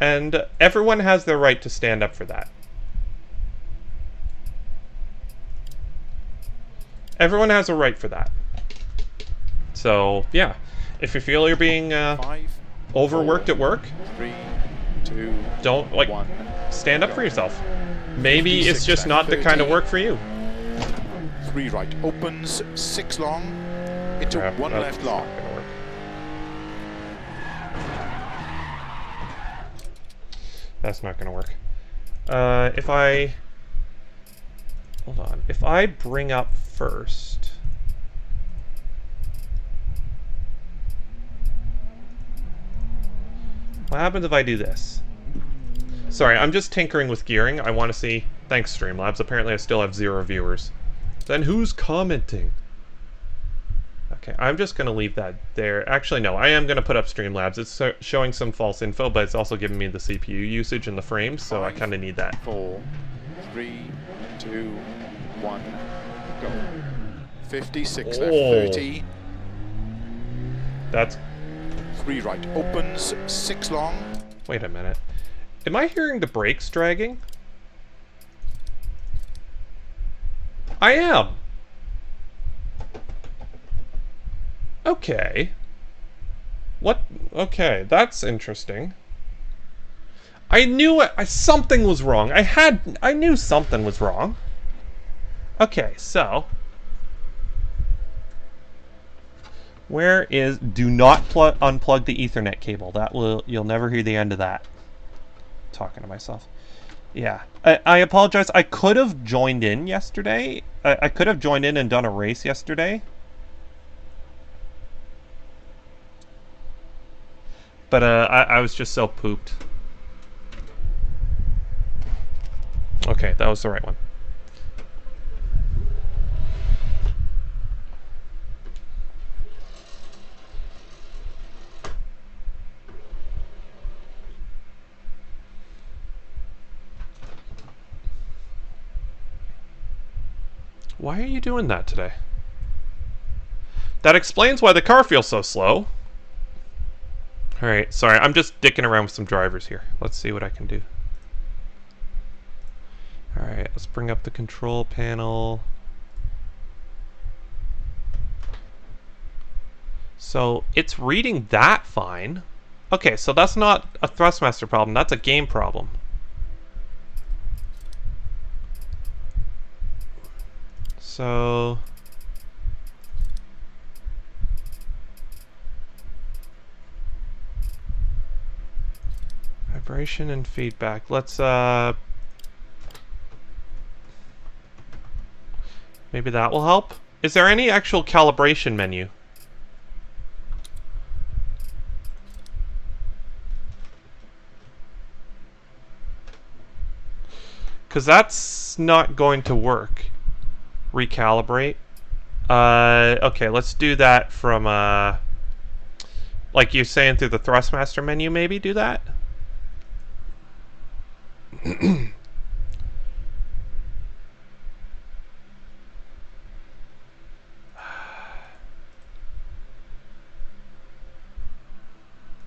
And everyone has their right to stand up for that. Everyone has a right for that. So, yeah. If you feel you're being
5,
overworked
4,
at work,
3, 2,
Don't, like,
1.
stand up for yourself. Maybe it's
56
just
left,
not the kind of
30.
work for you.
3 right opens, 6 long, into
Yeah,
1
that's
left long.
not gonna work. That's not gonna work. If I... Hold on. If I bring up first... What happens if I do this? Sorry, I'm just tinkering with gearing. I want to see... Thanks, Streamlabs. Apparently I still have 0 viewers. Then who's commenting? Okay, I'm just going to leave that there. Actually, no, I am going to put up Streamlabs. It's showing some false info, but it's also giving me the CPU usage and the frames, so I kind of need that.
4, 3, 2, 1, go. 56 left, 30.
That's...
3 right opens, 6 long.
Wait a minute. Am I hearing the brakes dragging? I am! Okay. What? Okay, that's interesting. I knew it. Something was wrong. I knew something was wrong. Okay, so... Where is... Do not unplug the Ethernet cable. You'll never hear the end of that. Talking to myself. Yeah. I apologize. I could have joined in yesterday. I could have joined in and done a race yesterday. But I was just so pooped. Okay, that was the right one. Why are you doing that today? That explains why the car feels so slow. Alright, sorry, I'm just dicking around with some drivers here. Let's see what I can do. Alright, let's bring up the control panel. So, it's reading that fine. Okay, so that's not a Thrustmaster problem, that's a game problem. So... Vibration and feedback. Let's, maybe that will help? Is there any actual calibration menu? Because that's not going to work. Recalibrate. Okay, let's do that from, like you're saying through the Thrustmaster menu, maybe do that?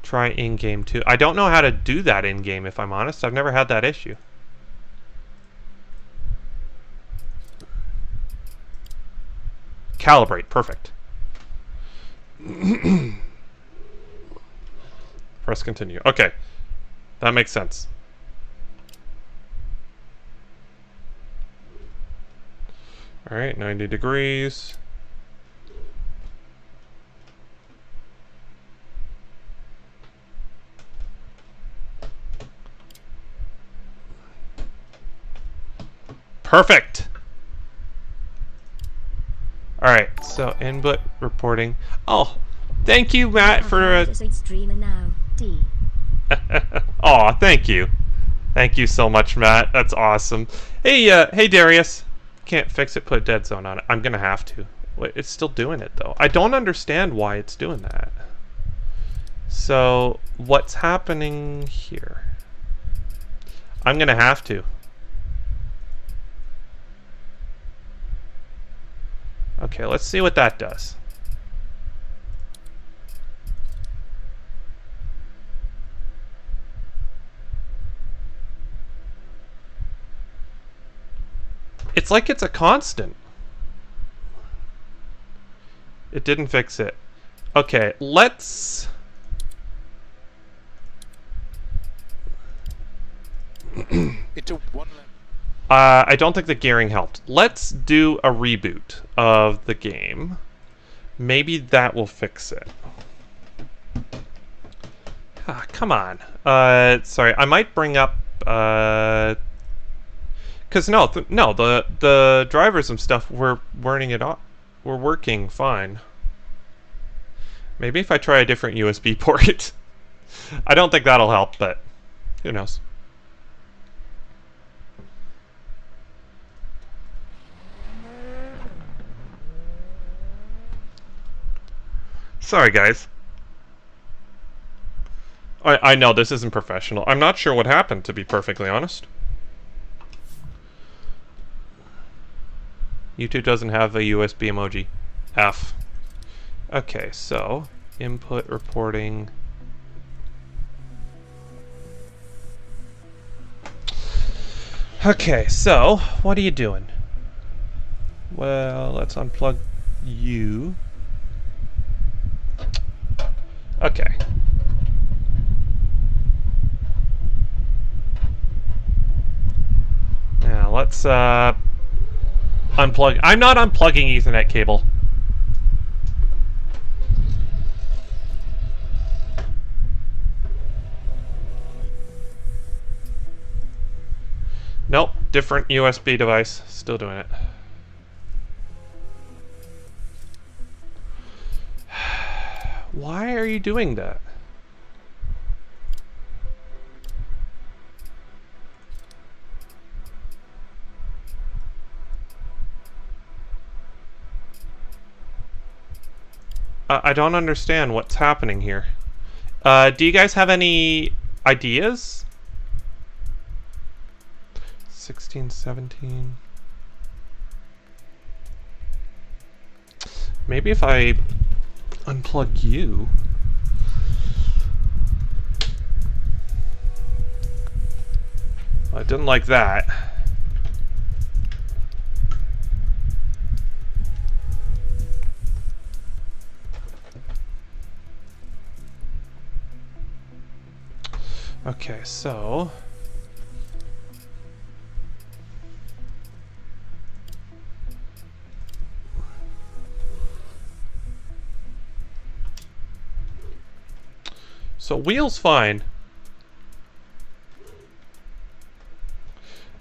Try in-game too. I don't know how to do that in-game, if I'm honest. I've never had that issue. Calibrate, perfect. Press continue. Okay, that makes sense. All right, 90 degrees. Perfect. All right, so input reporting. Oh, thank you, Matt, for.
Streamer now. D.
Aw, thank you. Thank you so much, Matt. That's awesome. Hey, hey, Darius. Can't fix it. Put dead zone on it. I'm gonna have to. Wait, it's still doing it though. I don't understand why it's doing that. So what's happening here? I'm gonna have to. Okay, let's see what that does. It's like it's a constant. It didn't fix it. Okay, let's...
into one level.
I don't think the gearing helped. Let's do a reboot of the game. Maybe that will fix it. Ah, come on. Sorry, I might bring up, because no, the drivers and stuff were working fine. Maybe if I try a different USB port. I don't think that'll help, but who knows. Sorry, guys. I know this isn't professional. I'm not sure what happened, to be perfectly honest. YouTube doesn't have a USB emoji. F. Okay, so input reporting. Okay, so what are you doing? Well, let's unplug you. Okay. Now let's unplug. I'm not unplugging Ethernet cable. Nope, different USB device. Still doing it. Why are you doing that? I don't understand what's happening here. Do you guys have any ideas? 16, 17... Maybe if I unplug you... I didn't like that. Okay, so... So wheel's fine.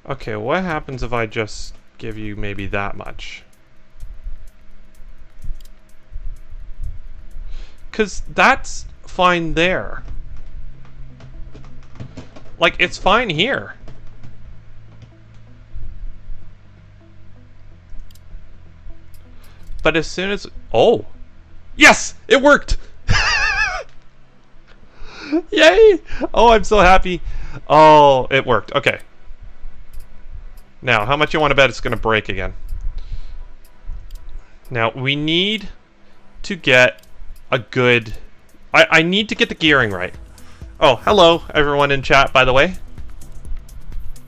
Okay, what happens if I just give you maybe that much? 'Cause that's fine there. Like, it's fine here. But as soon as... Oh! Yes! It worked! Yay! Oh, I'm so happy. Oh, it worked. Okay. Now, how much you want to bet it's going to break again? Now, we need to get a good... I need to get the gearing right. Oh, hello, everyone in chat, by the way.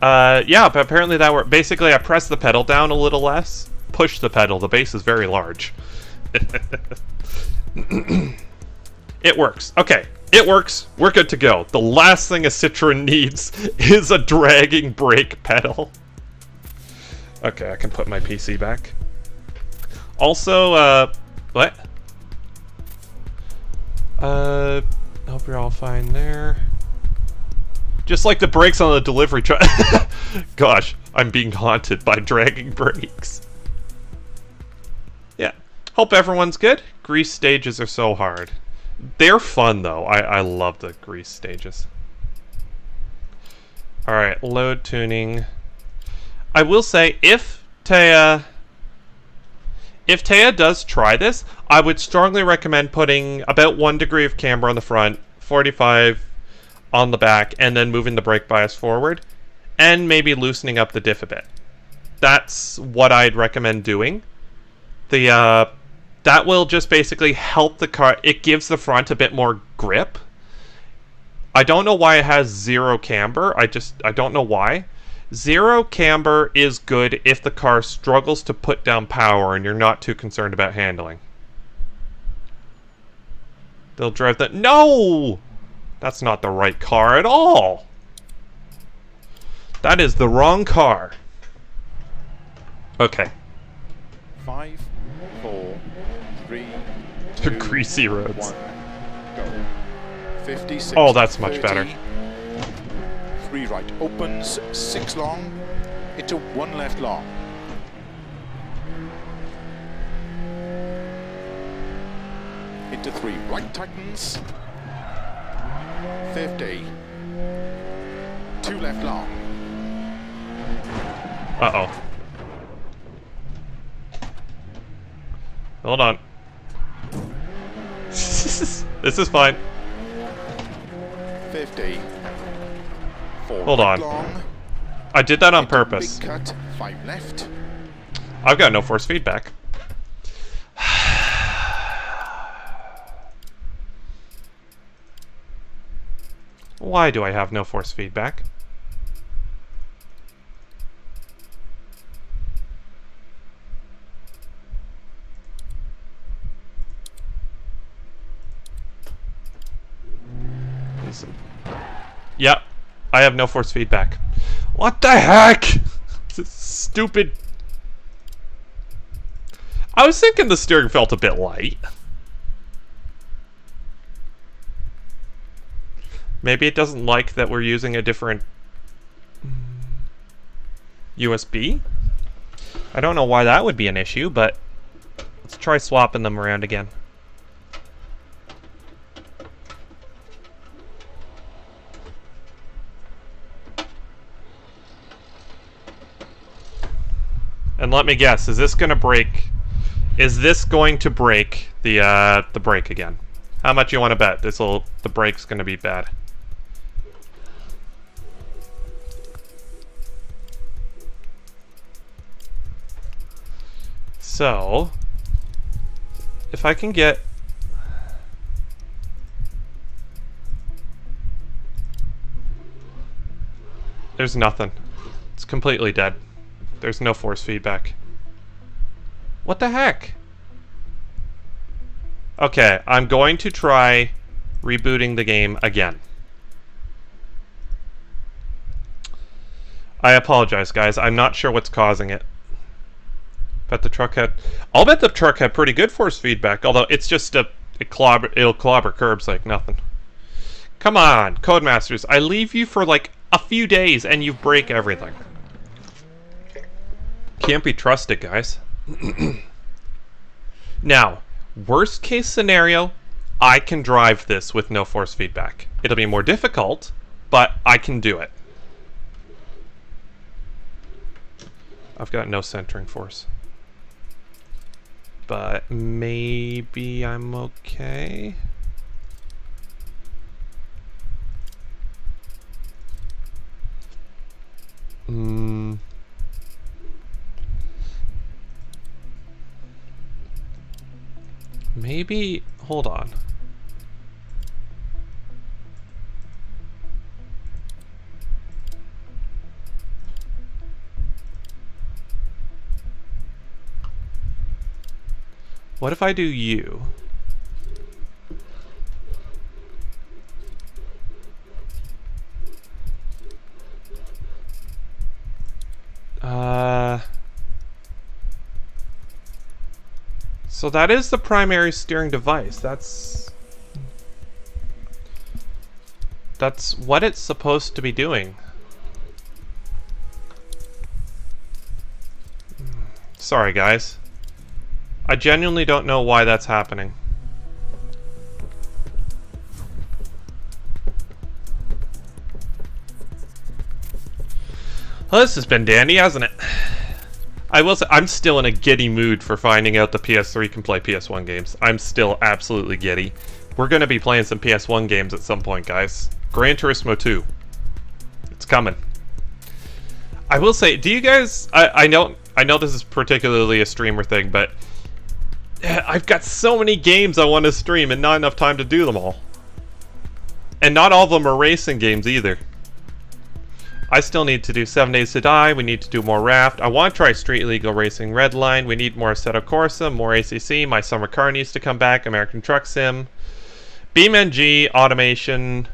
Yeah, but apparently that worked. Basically, I pressed the pedal down a little less. Push the pedal. The bass is very large. It works. Okay, it works. We're good to go. The last thing a Citroen needs is a dragging brake pedal. Okay, I can put my PC back. Also, what? Hope you're all fine there. Just like the brakes on the delivery truck. Gosh, I'm being haunted by dragging brakes. Yeah. Hope everyone's good. Grease stages are so hard. They're fun, though. I love the grease stages. Alright, load tuning. I will say, if Taya does try this, I would strongly recommend putting about 1 degree of camber on the front, 45 on the back, and then moving the brake bias forward, and maybe loosening up the diff a bit. That's what I'd recommend doing. That will just basically help the car. It gives the front a bit more grip. I don't know why it has 0 camber. I don't know why. 0 camber is good if the car struggles to put down power and you're not too concerned about handling. They'll drive that. No! That's not the right car at all. That is the wrong car. Okay.
5, 4, 3, 2,
Greasy roads.
1, go. 56.
Oh, that's much
30,
better.
3 right opens, 6 long, into 1 left long. Into 3 right tightens, 50, 2 left long.
Uh-oh. Hold on. This is fine.
50, 4
Hold
right
on.
long,
I did that on
into
purpose.
big cut, 5 left.
I've got no force feedback. Why do I have no force feedback? Yep, I have no force feedback. What the heck? This stupid. I was thinking the steering felt a bit light. Maybe it doesn't like that we're using a different USB. I don't know why that would be an issue, but let's try swapping them around again. And let me guess, is this going to break? Is this going to break the brake again? How much you want to bet? The brake's going to be bad. So, if I can get... There's nothing. It's completely dead. There's no force feedback. What the heck? Okay, I'm going to try rebooting the game again. I apologize, guys. I'm not sure what's causing it. Bet the truck had... I'll bet the truck had pretty good force feedback, although it's just it'll clobber curbs like nothing. Come on, Codemasters. I leave you for like a few days and you break everything. Can't be trusted, guys. Now, worst case scenario, I can drive this with no force feedback. It'll be more difficult, but I can do it. I've got no centering force. But maybe I'm okay. Maybe, hold on. What if I do you? So that is the primary steering device. That's what it's supposed to be doing. Sorry, guys. I genuinely don't know why that's happening. Well, this has been dandy, hasn't it? I will say, I'm still in a giddy mood for finding out the PS3 can play PS1 games. I'm still absolutely giddy. We're going to be playing some PS1 games at some point, guys. Gran Turismo 2. It's coming. I will say, do you guys... I know this is particularly a streamer thing, but... I've got so many games I want to stream and not enough time to do them all. And not all of them are racing games either. I still need to do 7 Days to Die. We need to do more Raft. I want to try Street Legal Racing Redline. We need more Assetto Corsa, more ACC. My Summer Car needs to come back. American Truck Sim. BeamNG, Automation.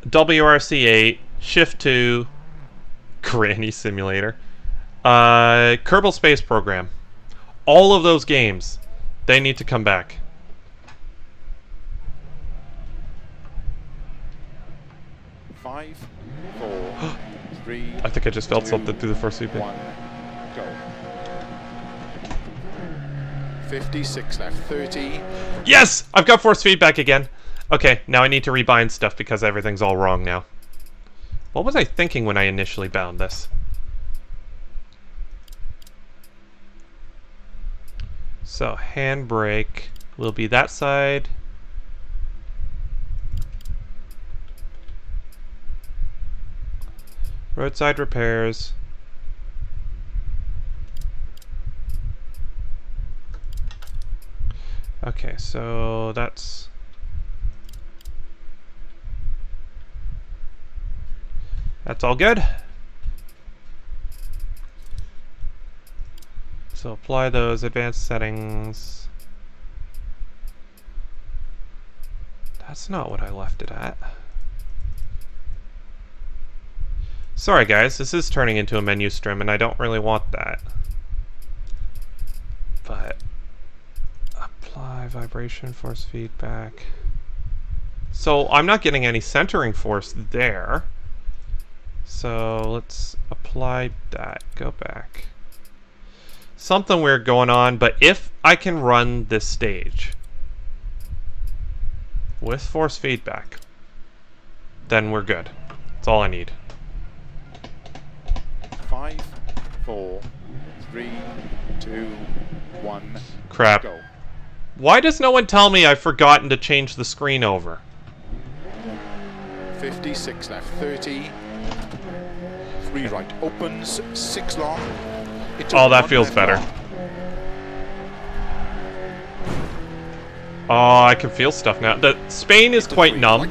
WRC8. Shift 2, Granny Simulator, Kerbal Space Program. All of those games, they need to come back.
Five, 4, 3.
I think I just felt something through the force feedback.
1, go. 56 left, 30.
Yes! I've got force feedback again. Okay, now I need to rebind stuff because everything's all wrong now. What was I thinking when I initially bound this? So, handbrake will be that side. Roadside repairs. Okay, so that's all good. So apply those advanced settings. That's not what I left it at. Sorry guys, this is turning into a menu stream and I don't really want that. But apply vibration force feedback. So I'm not getting any centering force there. So let's apply that. Go back. Something weird going on, but if I can run this stage with force feedback, then we're good. That's all I need.
5, 4, 3, 2, 1.
Crap.
Go.
Why does no one tell me I've forgotten to change the screen over?
56 left, 30. 3 right opens, 6 long.
Oh, that feels better. Oh, I can feel stuff now. Spain is quite numb.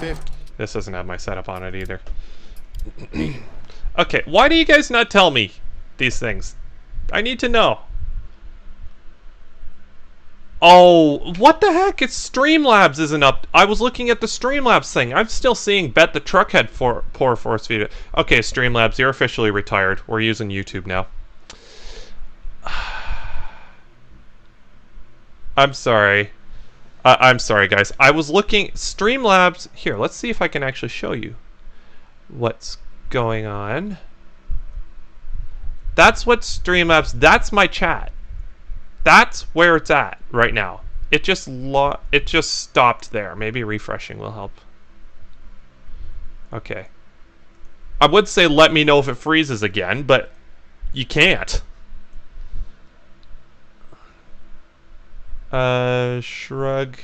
This doesn't have my setup on it either. Okay, why do you guys not tell me these things? I need to know. Oh, what the heck? It's Streamlabs isn't up. I was looking at the Streamlabs thing. I'm still seeing Bet the Truck had poor force feedback. Okay, Streamlabs, you're officially retired. We're using YouTube now. I'm sorry. I'm sorry, guys. I was looking... Streamlabs... Here, let's see if I can actually show you what's going on. That's what Streamlabs... That's my chat. That's where it's at right now. It just stopped there. Maybe refreshing will help. Okay. I would say let me know if it freezes again, but you can't. Shrug.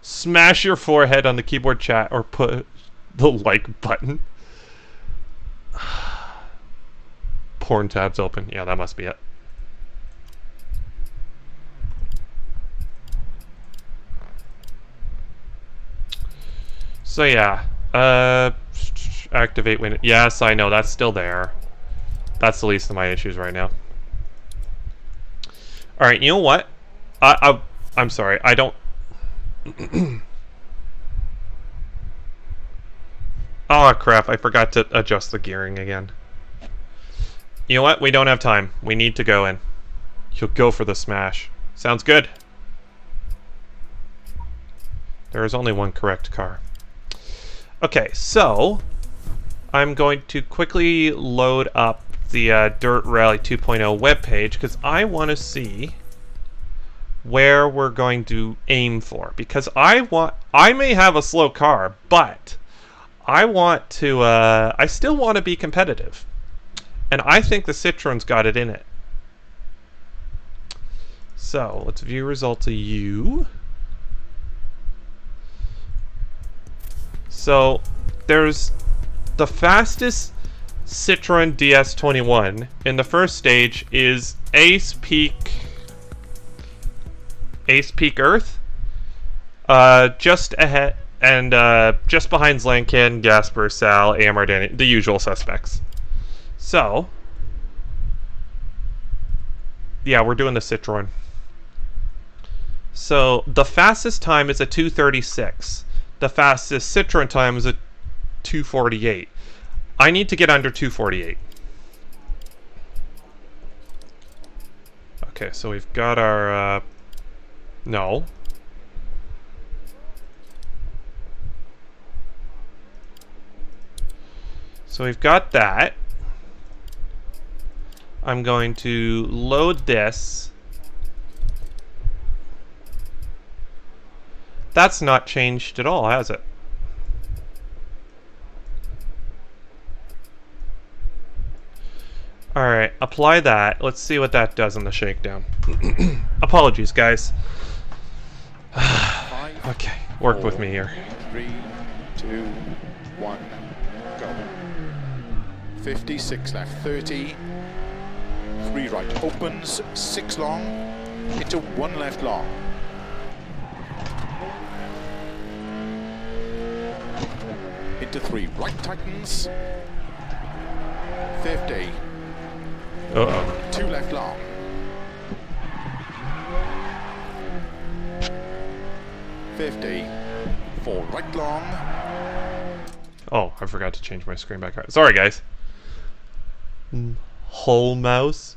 Smash your forehead on the keyboard chat or put the like button. Porn tabs open. Yeah, that must be it. So yeah, activate when... Yes, I know, that's still there. That's the least of my issues right now. Alright, you know what? I'm sorry, I don't... Oh crap, I forgot to adjust the gearing again. You know what? We don't have time. We need to go in. You'll go for the smash. Sounds good. There is only one correct car. Okay, so I'm going to quickly load up the DiRT Rally 2.0 webpage because I want to see where we're going to aim for. Because I may have a slow car, but I want to. I still want to be competitive, and I think the Citroen's got it in it. So let's view results of U. So there's the fastest Citroen DS21 in the first stage is Ace Peak Earth, just ahead and just behind Zlankin, Gasper, Sal, AMR, Danny, the usual suspects. So yeah, we're doing the Citroen. So the fastest time is a 2:36. The fastest Citroen time is a 2:48. I need to get under 2:48. Okay, so we've got our, no. So we've got that. I'm going to load this. That's not changed at all, has it? Alright, apply that. Let's see what that does in the shakedown. Apologies, guys. Okay, work with me here.
3, 2, 1, go. 56 left, 30. 3 right opens, 6 long, into 1 left long. Into 3 right tightens. 50.
Uh-oh.
2 left long. Four right long.
Oh, I forgot to change my screen back. Sorry, guys. Whole mouse.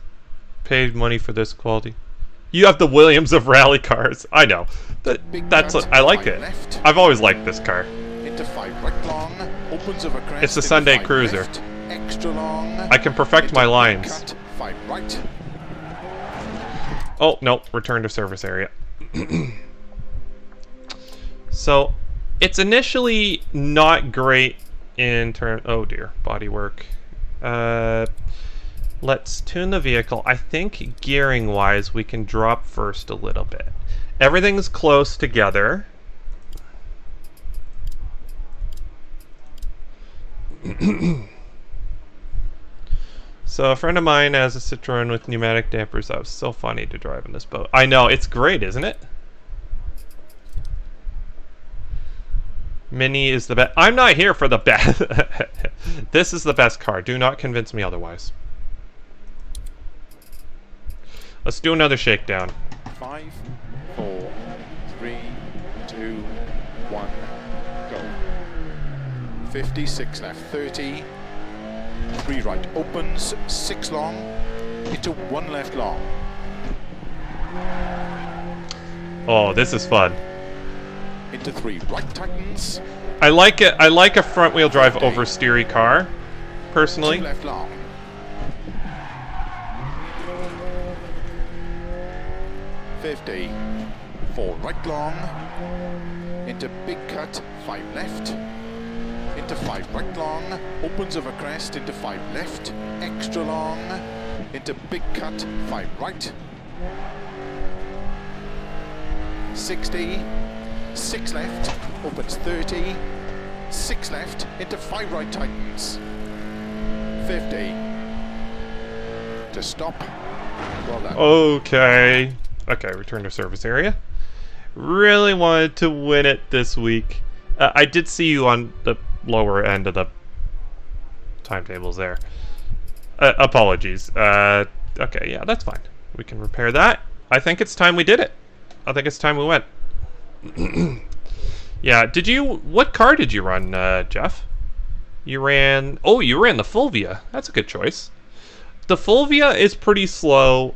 Paid money for this quality. You have the Williams of rally cars. I know. That's what, I like it.
Left.
I've always liked this car.
Into 5 right long. Opens of a crest.
It's a Sunday cruiser.
Left, extra long.
I can perfect my lines.
Cut, 5 right.
Oh, no. Return to service area. So, it's initially not great in terms... Oh, dear. Bodywork. Let's tune the vehicle. I think gearing-wise, we can drop first a little bit. Everything's close together. So a friend of mine has a Citroen with pneumatic dampers. That was so funny to drive in this boat. I know, it's great, isn't it? Mini is the best. I'm not here for the best. This is the best car. Do not convince me otherwise. Let's do another shakedown.
5, 4, 3, 2, 1, go. 56 left, 30. 3 right opens, 6 long, into 1 left long.
Oh, this is fun.
Into 3 right tightens.
I like it. I like a front-wheel drive oversteery car, personally.
2 left long. 50. 4 right long. Into big cut, 5 left. Into 5 right long. Opens of a crest into 5 left. Extra long. Into big cut, 5 right. 60. 6 left. Opens 30. 6 left. Into 5 right tightens. 50. To stop. Well done.
Okay. Okay, return to service area. Really wanted to win it this week. I did see you on the lower end of the timetables there. Apologies. Okay, yeah, that's fine. We can repair that. I think it's time we did it. I think it's time we went. Yeah, did you... What car did you run, Jeff? You ran... Oh, you ran the Fulvia. That's a good choice. The Fulvia is pretty slow,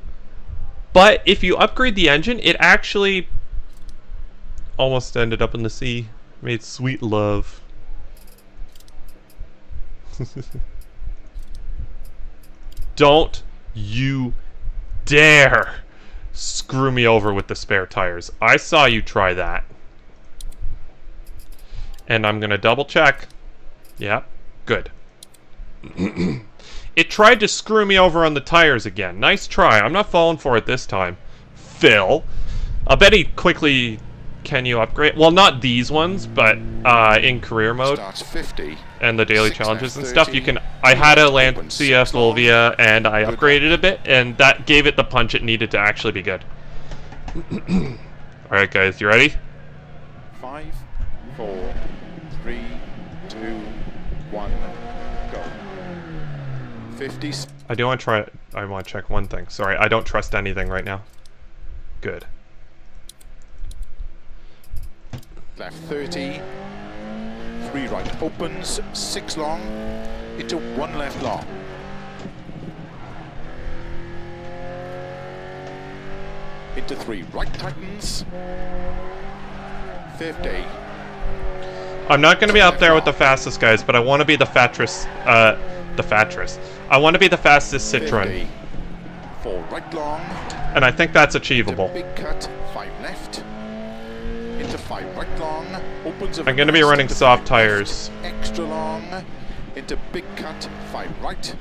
but if you upgrade the engine, it actually almost ended up in the sea. Made sweet love. Don't you dare screw me over with the spare tires. I saw you try that. And I'm gonna double check. Yeah, good. It tried to screw me over on the tires again. Nice try. I'm not falling for it this time. Phil. I bet he quickly... Can you upgrade? Well, not these ones, but in career mode.
Starts 50.
And the daily challenges and stuff, you can... I had a Lancia Fulvia, and I upgraded a bit, and that gave it the punch it needed to actually be good. Alright, guys, you ready?
5, 4, 3, 2, 1, go. 50.
I do want to try... I want to check one thing. Sorry, I don't trust anything right now. Good.
left 30, 3 right opens, 6 long, into 1 left long. Into 3 right tightens, 50.
I'm not going to be up there with the fastest guys, but I want to be the fattest, I want to be the fastest Citroen.
50. 4 right long.
And I think that's achievable.
Big cut, 5 left. Into 5 right long. Opens of
I'm going to be running soft tires.
Extra long. Into big cut, 5 right.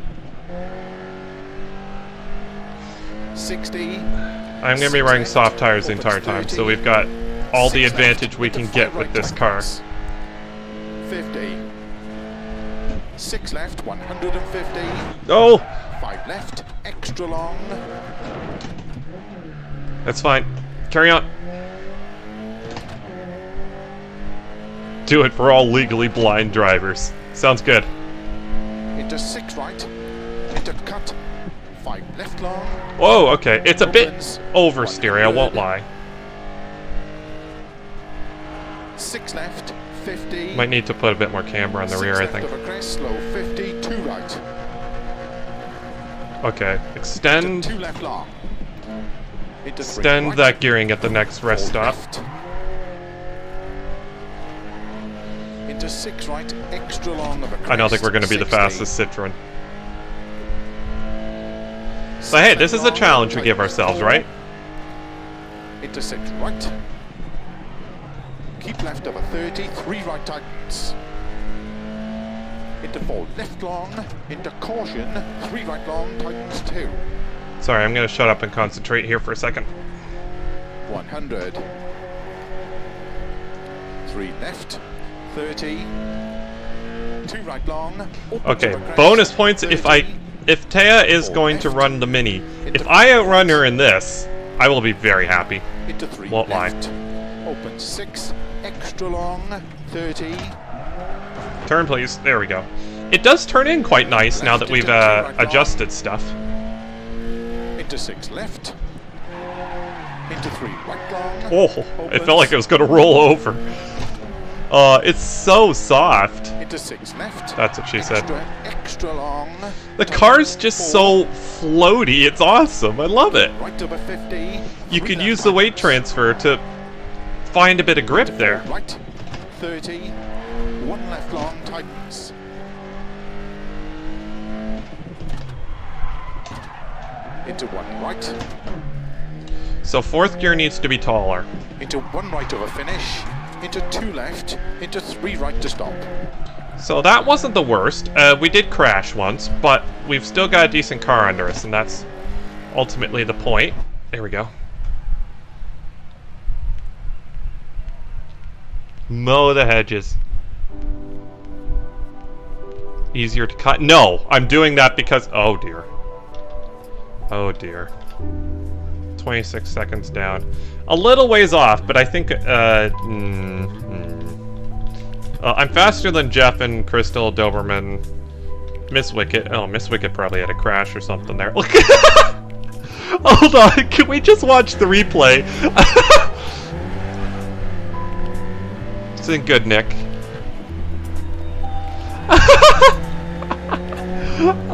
60.
I'm going to be running soft tires the entire time, so we've got all the advantage we can get with this car.
50. 6 left, 150.
Oh!
5 left, extra long.
That's fine. Carry on. Do it for all legally blind drivers. Sounds good.
Into 6 right. Into cut. 5 left long.
Whoa, okay. It's a bit
Opens,
oversteering, I won't lie.
6 left, 50.
Might need to put a bit more camber on the rear, I think.
Left of a crest, slow 50, 2 right.
Okay, extend.
2 left long. Into 3
Extend
right.
that gearing at the next rest
4
stop.
left. Into 6 right, extra long of a crest.
I don't think we're going to be the
60.
fastest Citroen. So hey, this is a challenge we give ourselves, right?
Into 6 right. Keep left of a 30, 3 right tightens. Into 4 left long, into caution, 3 right long, tightens 2.
Sorry, I'm going to shut up and concentrate here for a second.
100. 3 left, 30. 2 right long.
Okay, bonus points if Taya is going to run the Mini. If I outrun her in this, I will be very happy.
Into 3
Won't lie.
left. Open 6, extra long, 30.
Turn, please. There we go. It does turn in quite nice now that we've adjusted stuff.
Into 6 left. Into 3 right long.
Oh, it felt like it was going to roll over. It's so soft.
Into 6 left.
That's what she said.
Extra long.
The car's just so floaty. It's awesome. I love it.
Right over 50.
You could use the weight transfer to find a bit of grip there.
Right. 30. 1 left long tightens. Into 1 right.
So 4th gear needs to be taller.
Into 1 right over finish. Into 2 left. Into 3 right to stop.
So that wasn't the worst. We did crash once, but we've still got a decent car under us, and that's ultimately the point. There we go. Mow the hedges. Easier to cut. No, I'm doing that because... Oh, dear. Oh, dear. 26 seconds down. A little ways off, but I think... I'm faster than Jeff and Crystal, Doberman, Miss Wicket. Oh, Miss Wicket probably had a crash or something there. Hold on, can we just watch the replay? It's in good nick.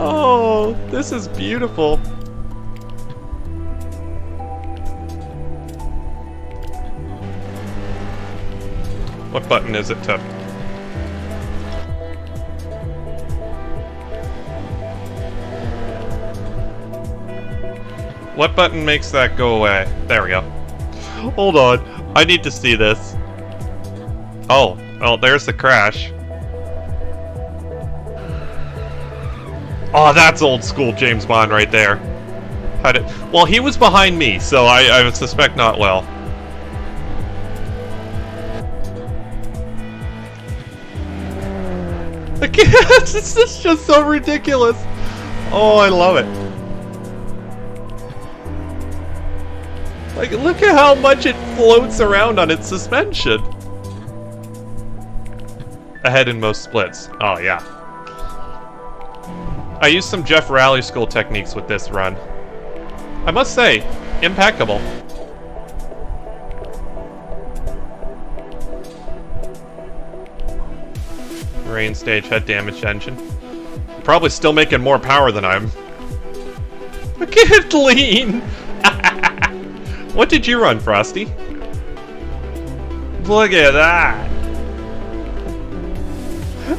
Oh, this is beautiful. What button is it to? What button makes that go away? There we go. Hold on. I need to see this. Oh, well, there's the crash. Oh, that's old school James Bond right there. Well, he was behind me, so I would suspect not well. This is just so ridiculous. Oh, I love it. Like, look at how much it floats around on its suspension. Ahead in most splits. Oh, yeah. I used some Jeff Rally School techniques with this run. I must say, impeccable. Rain stage head damaged engine. Probably still making more power than I'm. Look at lean! What did you run, Frosty? Look at that!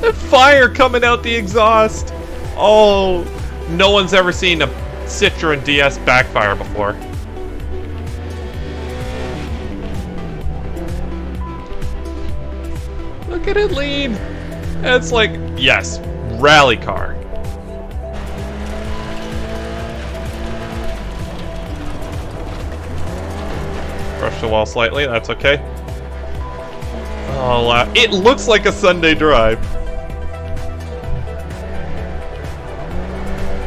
The fire coming out the exhaust! Oh, no one's ever seen a Citroen DS backfire before. Look at it lean! It's like, yes, rally car. Brush the wall slightly, that's okay. Oh, it looks like a Sunday drive.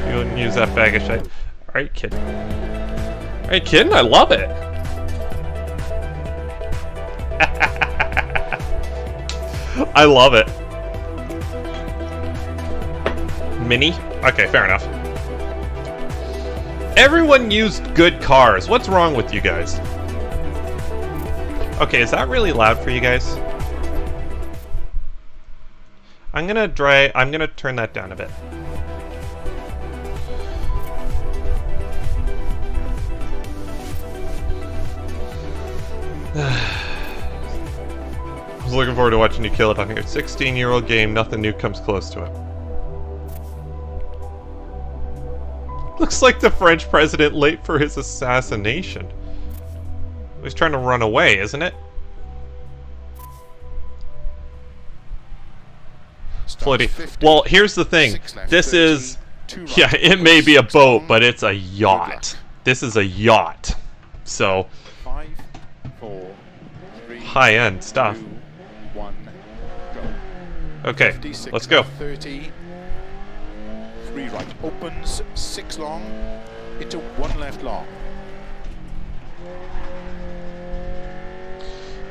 You wouldn't use that bag of shit. Are you kidding? Are you kidding? I love it. I love it. Mini? Okay, fair enough. Everyone used good cars. What's wrong with you guys? Okay, is that really loud for you guys? I'm gonna turn that down a bit. I was looking forward to watching you kill it on here. 16-year-old game, nothing new comes close to it. Looks like the French president late for his assassination. He's trying to run away, isn't it? Floaty. Well, here's the thing. This is... Yeah, it may be a boat, but it's a yacht. This is a yacht. So... high-end stuff. Okay, let's go.
30. 3 right opens, 6 long, into 1 left long.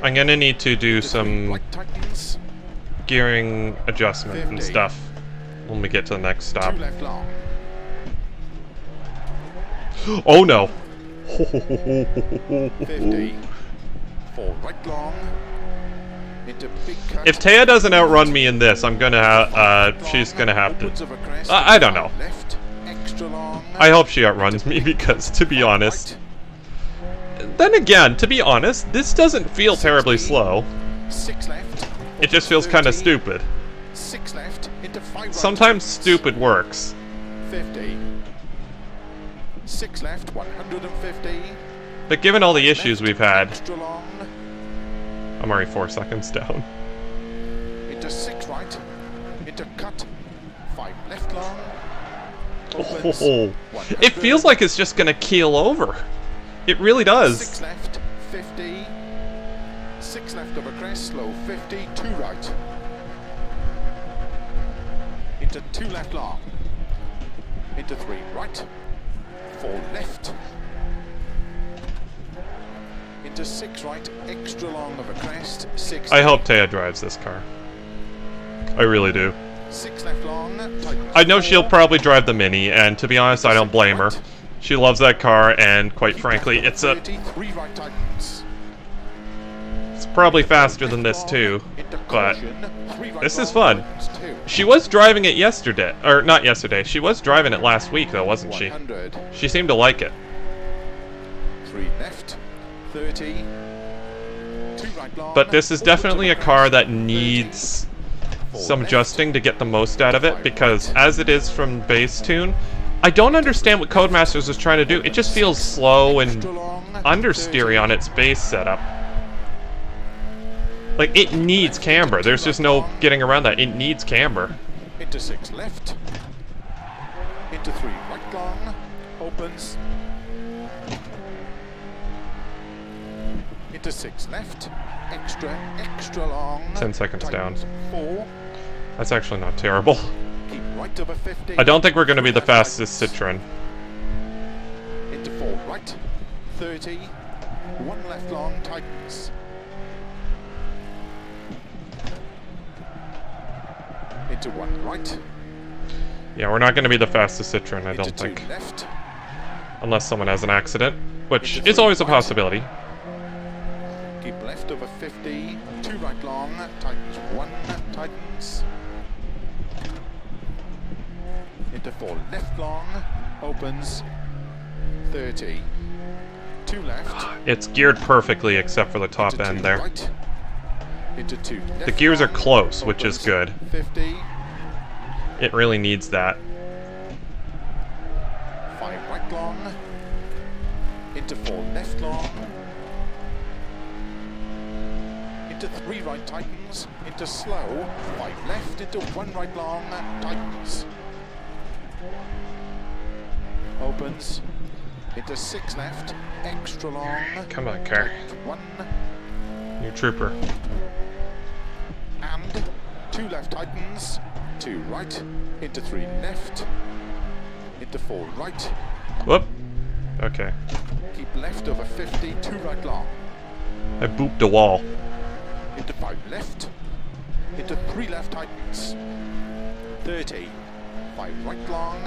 I'm gonna need to do some gearing adjustment and stuff when we get to the next stop.
2 left long.
Oh no!
50. 4 right long. Into big cut.
If Taya doesn't outrun me in this, I'm gonna she's gonna have to. I don't know.
Left, extra long.
I hope she outruns me because, to be honest. Then again, to be honest, this doesn't feel terribly slow.
6 left.
It just feels kind of stupid.
6 left into 5 right.
Sometimes stupid works.
50. 6 left, 150.
But given all the issues we've had,
Extra long.
I'm already 4 seconds down.
Into 6 right. Into cut. 5 left long. Opens,
Oh, it feels like it's just gonna keel over. It really does.
6 left, 50. 6 left over crest, slow 50. 2 right. Into 2 left long. Into 3 right. 4 left. Into 6 right, extra long of a crest, 6
I hope Taya drives this car. I really do.
6 left long,
I know she'll probably drive the Mini, and to be honest, I don't blame her. She loves that car, and quite frankly, it's a...
3 right tightens.
It's probably faster than this too,
Into
but
caution, 3 right
this is
long,
fun.
opens 2.
She was driving it yesterday, or not yesterday, she was driving it last week though, wasn't she?
100.
She seemed to like it.
3 left, 30. 2 right long.
But this is
opens
definitely a
over
car
crest,
that
30.
needs
4
some
left,
adjusting to get the most out of it, because as it is from base tune, I don't understand what Codemasters is trying to do. It just feels slow and
extra long,
understeery
30.
on its base setup. Like, it needs camber. There's just no getting around that. It needs camber.
Into 6 left. Into 3 right long. Opens. Into 6 left. Extra long.
10 seconds down.
Tightens 4.
That's actually not terrible.
Keep right over 50.
I don't think we're going to be the fastest Citroen.
Into 4 right. 30. 1 left long. Tightens. Into 1 right.
Yeah, we're not going to be the fastest Citroen, I
Into
don't
2
think.
left.
Unless someone has an accident, which
Into
is
3
always a
right.
possibility.
Keep left over 50. 2 right long. Tightens 1. Tightens. into 4 left long, opens 30. 2 left.
It's geared perfectly except for the top
into
end
2
there.
Right, into 2 left.
The gears are
long,
close, which is
opens
good.
50.
It really needs that.
5 right long, into 4 left long, into 3 right tightens, into slow, 5 left, into 1 right long, tightens. Opens, into 6 left, extra long.
Come on, car.
tightens 1,
You trooper.
and 2 left tightens, 2 right, into 3 left, into 4 right,
Whoop. Okay.
keep left over 50, 2 right long,
I booped a wall.
into 5 left, into 3 left tightens, 30, 5 right long,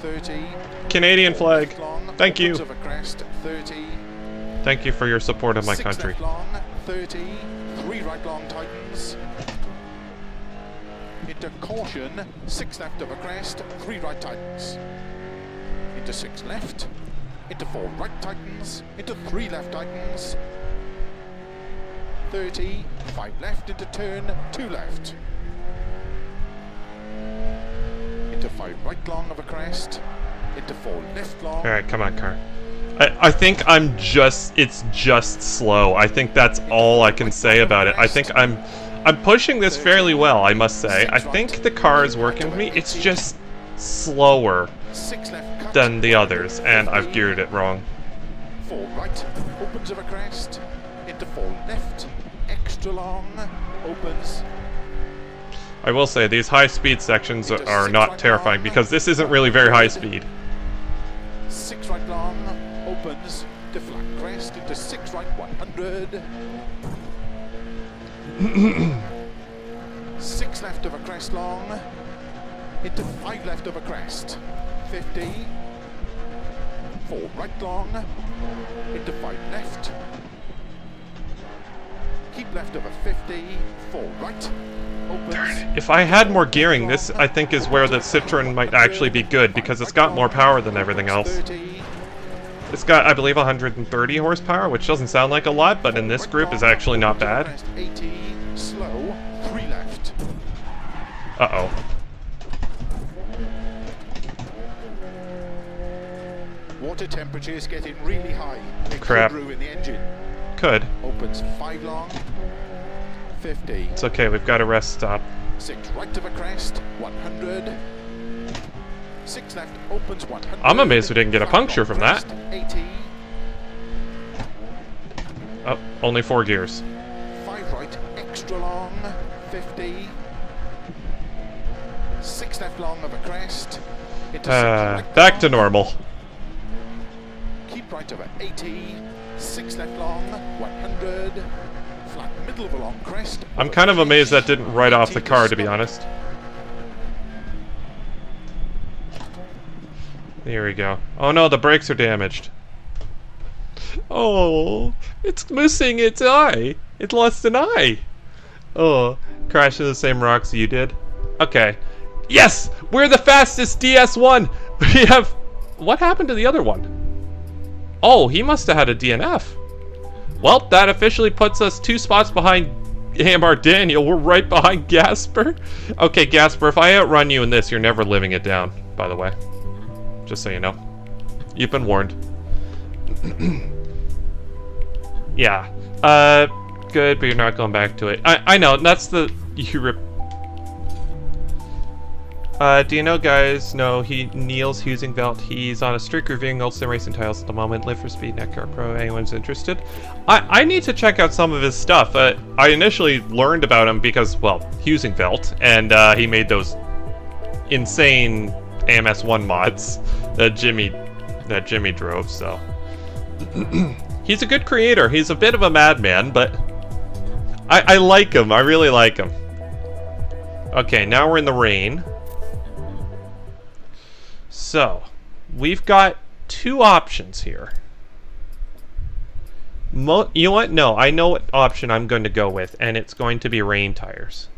30,
Canadian
4
flag.
left long,
Thank you.
opens over crest, 30,
Thank you for your support of my
6
country.
left long, 30, 3 right long tightens, into caution, 6 left over crest, 3 right tightens, into 6 left, into 4 right tightens, into 3 left tightens, 30, 5 left into turn, 2 left, into 5 right long of a crest, into 4 left long,
Alright, come on, car. I think it's just slow. I think that's all I can say about it. I think I'm pushing this fairly well, I must say. I think the car is working with me. It's just slower
6 left cut,
than the others, and I've geared it wrong.
4 right, opens of a crest, into 4 left, extra long, opens,
I will say, these high-speed sections are not terrifying, because this isn't really very high speed.
6 right long, opens, to flat crest, into 6 right 100, 6 left of a crest long, into 5 left of a crest, 50, 4 right long, into 5 left, keep left of a 50, 4 right, opens,
If I had more gearing, this, I think, is where the Citroen might actually be good, because it's got more power than everything else.
30,
It's got, I believe, 130 horsepower, which doesn't sound like a lot, but in this group is actually not bad.
80, slow, 3 left.
Uh-oh.
Water temperature is getting really high. It
Crap.
could ruin the engine.
Could.
Opens 5 long, 50.
It's okay, we've got a rest stop.
6 right of a crest, 100. 6 left, opens 100.
I'm amazed we didn't get a
5
puncture
long
from that.
crest, 80.
Oh, only 4 gears.
5 right, extra long, 50. 6 left long of a crest. Into 6 right
Back
long.
to normal.
Keep right over 80. 6 left long, 100. Flat middle of a long crest.
I'm kind of amazed that didn't write off the car, to be honest. Here we go. Oh no, the brakes are damaged. Oh, it's missing its eye. It lost an eye. Oh, crashed into the same rocks you did. Okay. Yes! We're the fastest DS1! We have... What happened to the other one? Oh, he must have had a DNF. Well, that officially puts us 2 spots behind AMR Daniel. We're right behind Gasper. Okay, Gasper, if I outrun you in this, you're never living it down, by the way. Just so you know. You've been warned. Yeah. Good, but you're not going back to it. I know, that's the... do you know, guys? No, Niels Husingveld. He's on a streak reviewing old sim racing titles at the moment. Live for Speed, Netcar Pro. Anyone's interested? I need to check out some of his stuff. I initially learned about him because, well, Husingveld, and he made those insane AMS1 mods that Jimmy drove. So he's a good creator. He's a bit of a madman, but I like him. I really like him. Okay, now we're in the rain. So, we've got 2 options here. You know what? No, I know what option I'm going to go with, and it's going to be rain tires.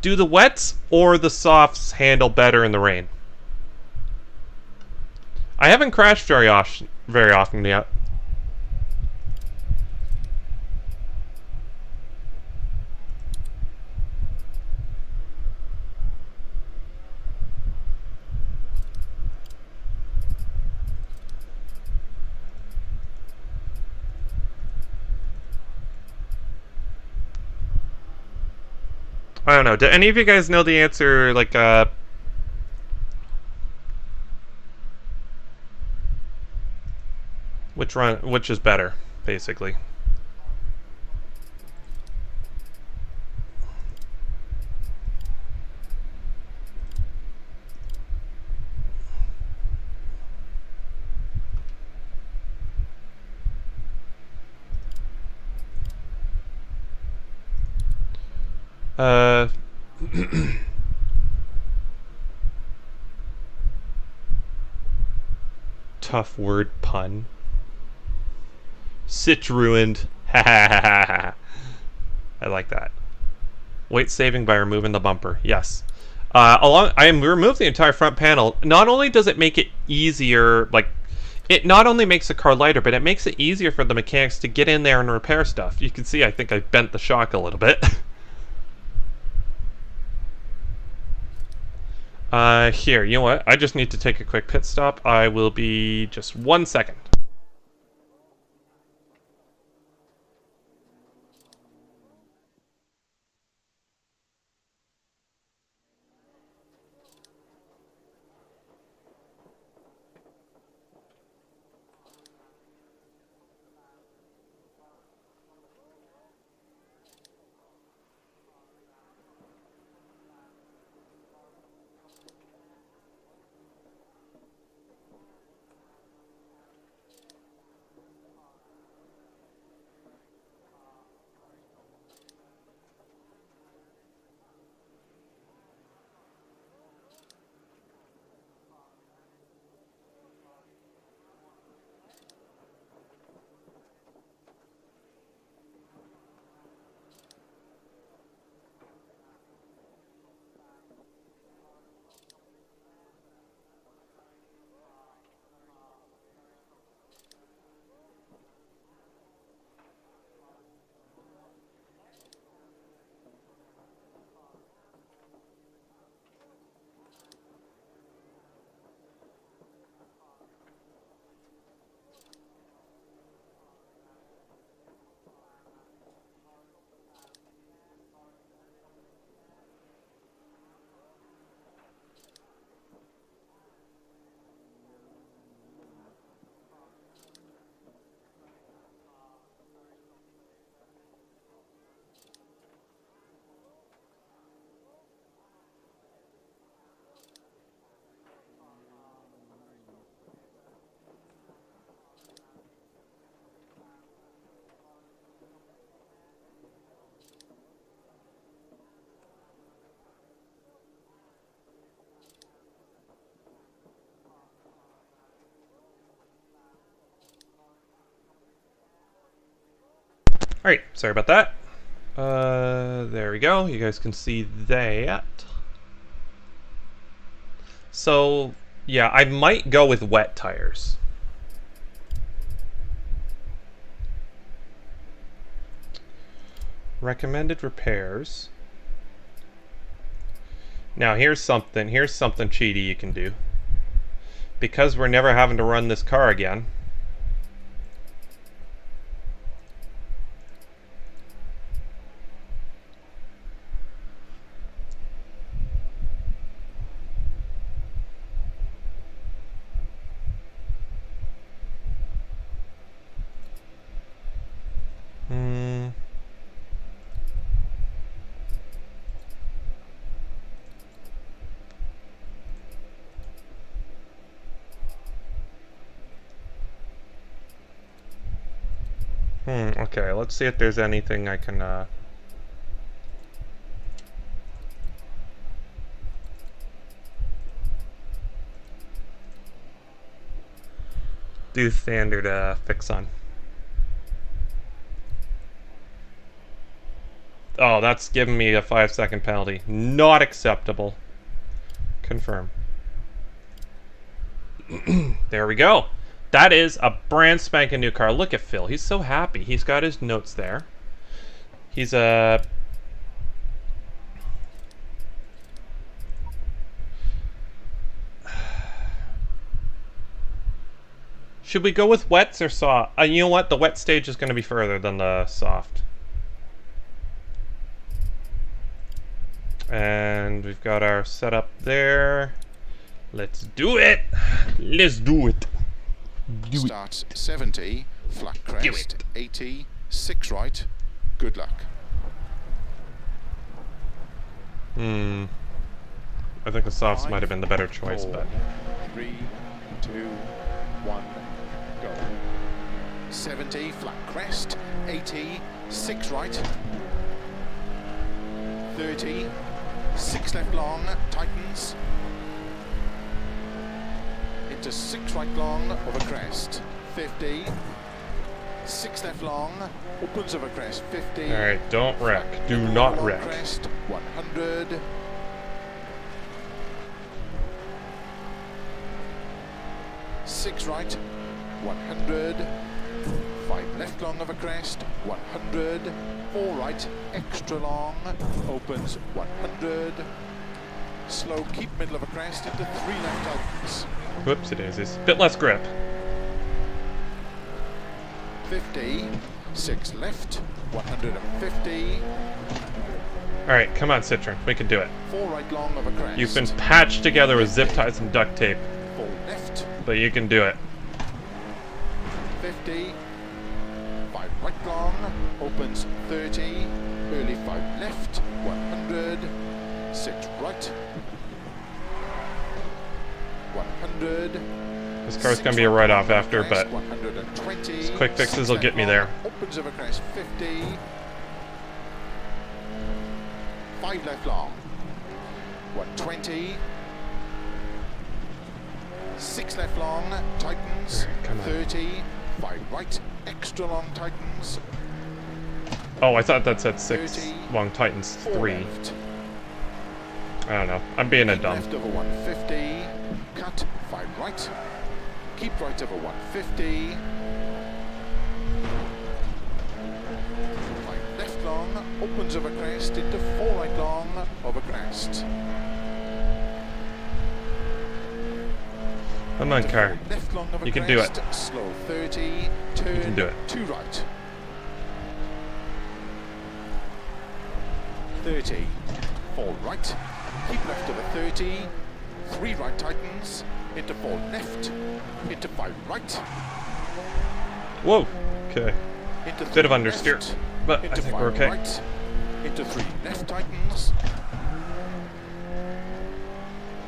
Do the wets or the softs handle better in the rain? I haven't crashed very often yet. I don't know. Do any of you guys know the answer, like, which is better, basically? Tough word pun. Sitch ruined. Ha ha ha ha. I like that. Weight saving by removing the bumper. Yes. I removed the entire front panel. Not only does it make it easier, like, it not only makes the car lighter, but it makes it easier for the mechanics to get in there and repair stuff. You can see I think I bent the shock a little bit. Here, you know what? I just need to take a quick pit stop. I will be just 1 second. Alright, sorry about that. There we go. You guys can see that. So, yeah, I might go with wet tires. Recommended repairs. Now, here's something cheaty you can do. Because we're never having to run this car again. Okay, let's see if there's anything I can, do standard, fix on. Oh, that's giving me a 5-second penalty. Not acceptable. Confirm. There we go. That is a brand spanking new car. Look at Phil. He's so happy. He's got his notes there. He's a... Should we go with wets or soft? You know what? The wet stage is going to be further than the soft. And we've got our setup there. Let's do it. Let's do it.
Starts 70, flat crest, 80, 6 right. Good luck.
I think the softs might have been the better choice,
4,
but
3, 2, 1, go. 70, flat crest, 80, 6 right. 30, 6 left long, tightens. Into 6 right long, over crest, 50. 6 left long, opens over crest, 50.
alright, don't wreck. Do not
Long
wreck.
crest, 100. 6 right, 100. 5 left long over crest, 100. 4 right, extra long, opens 100. Slow, keep middle of a crest into 3 left tightens.
Whoops, it is. Bit less grip.
50, 6 left, 150.
Alright, come on, Citron. We can do it.
4 right long over crest.
You've been patched together with zip ties and duct tape,
4 left,
but you can do it.
50. 5 right long, opens 30. Early 5 left, 100. 6 right. 100.
This car's gonna be a write-off after, but
120.
quick fixes will get me there.
Opens over crest 50. 5 left long. 120. 6 left long, tightens.
Come on.
30. 5 right, extra long, tightens.
Oh, I thought that said 6
30,
long tightens
4
3.
left.
I don't know. I'm being a
8
dumb.
left over 150. Cut 5 right. Keep right over 150. 5 left long, opens over crest into 4 right long, over crest.
Come on, car.
Left long over
You can do
crest,
it.
Slow 30, turn
You can do it.
2 right. 30, 4 right. Keep left over 30. 3 right tightens, into 4 left, into 5 right,
Whoa. Okay.
into 3
Bit of understeer,
left,
but I
into
think
5
we're okay.
right, into 3 left tightens,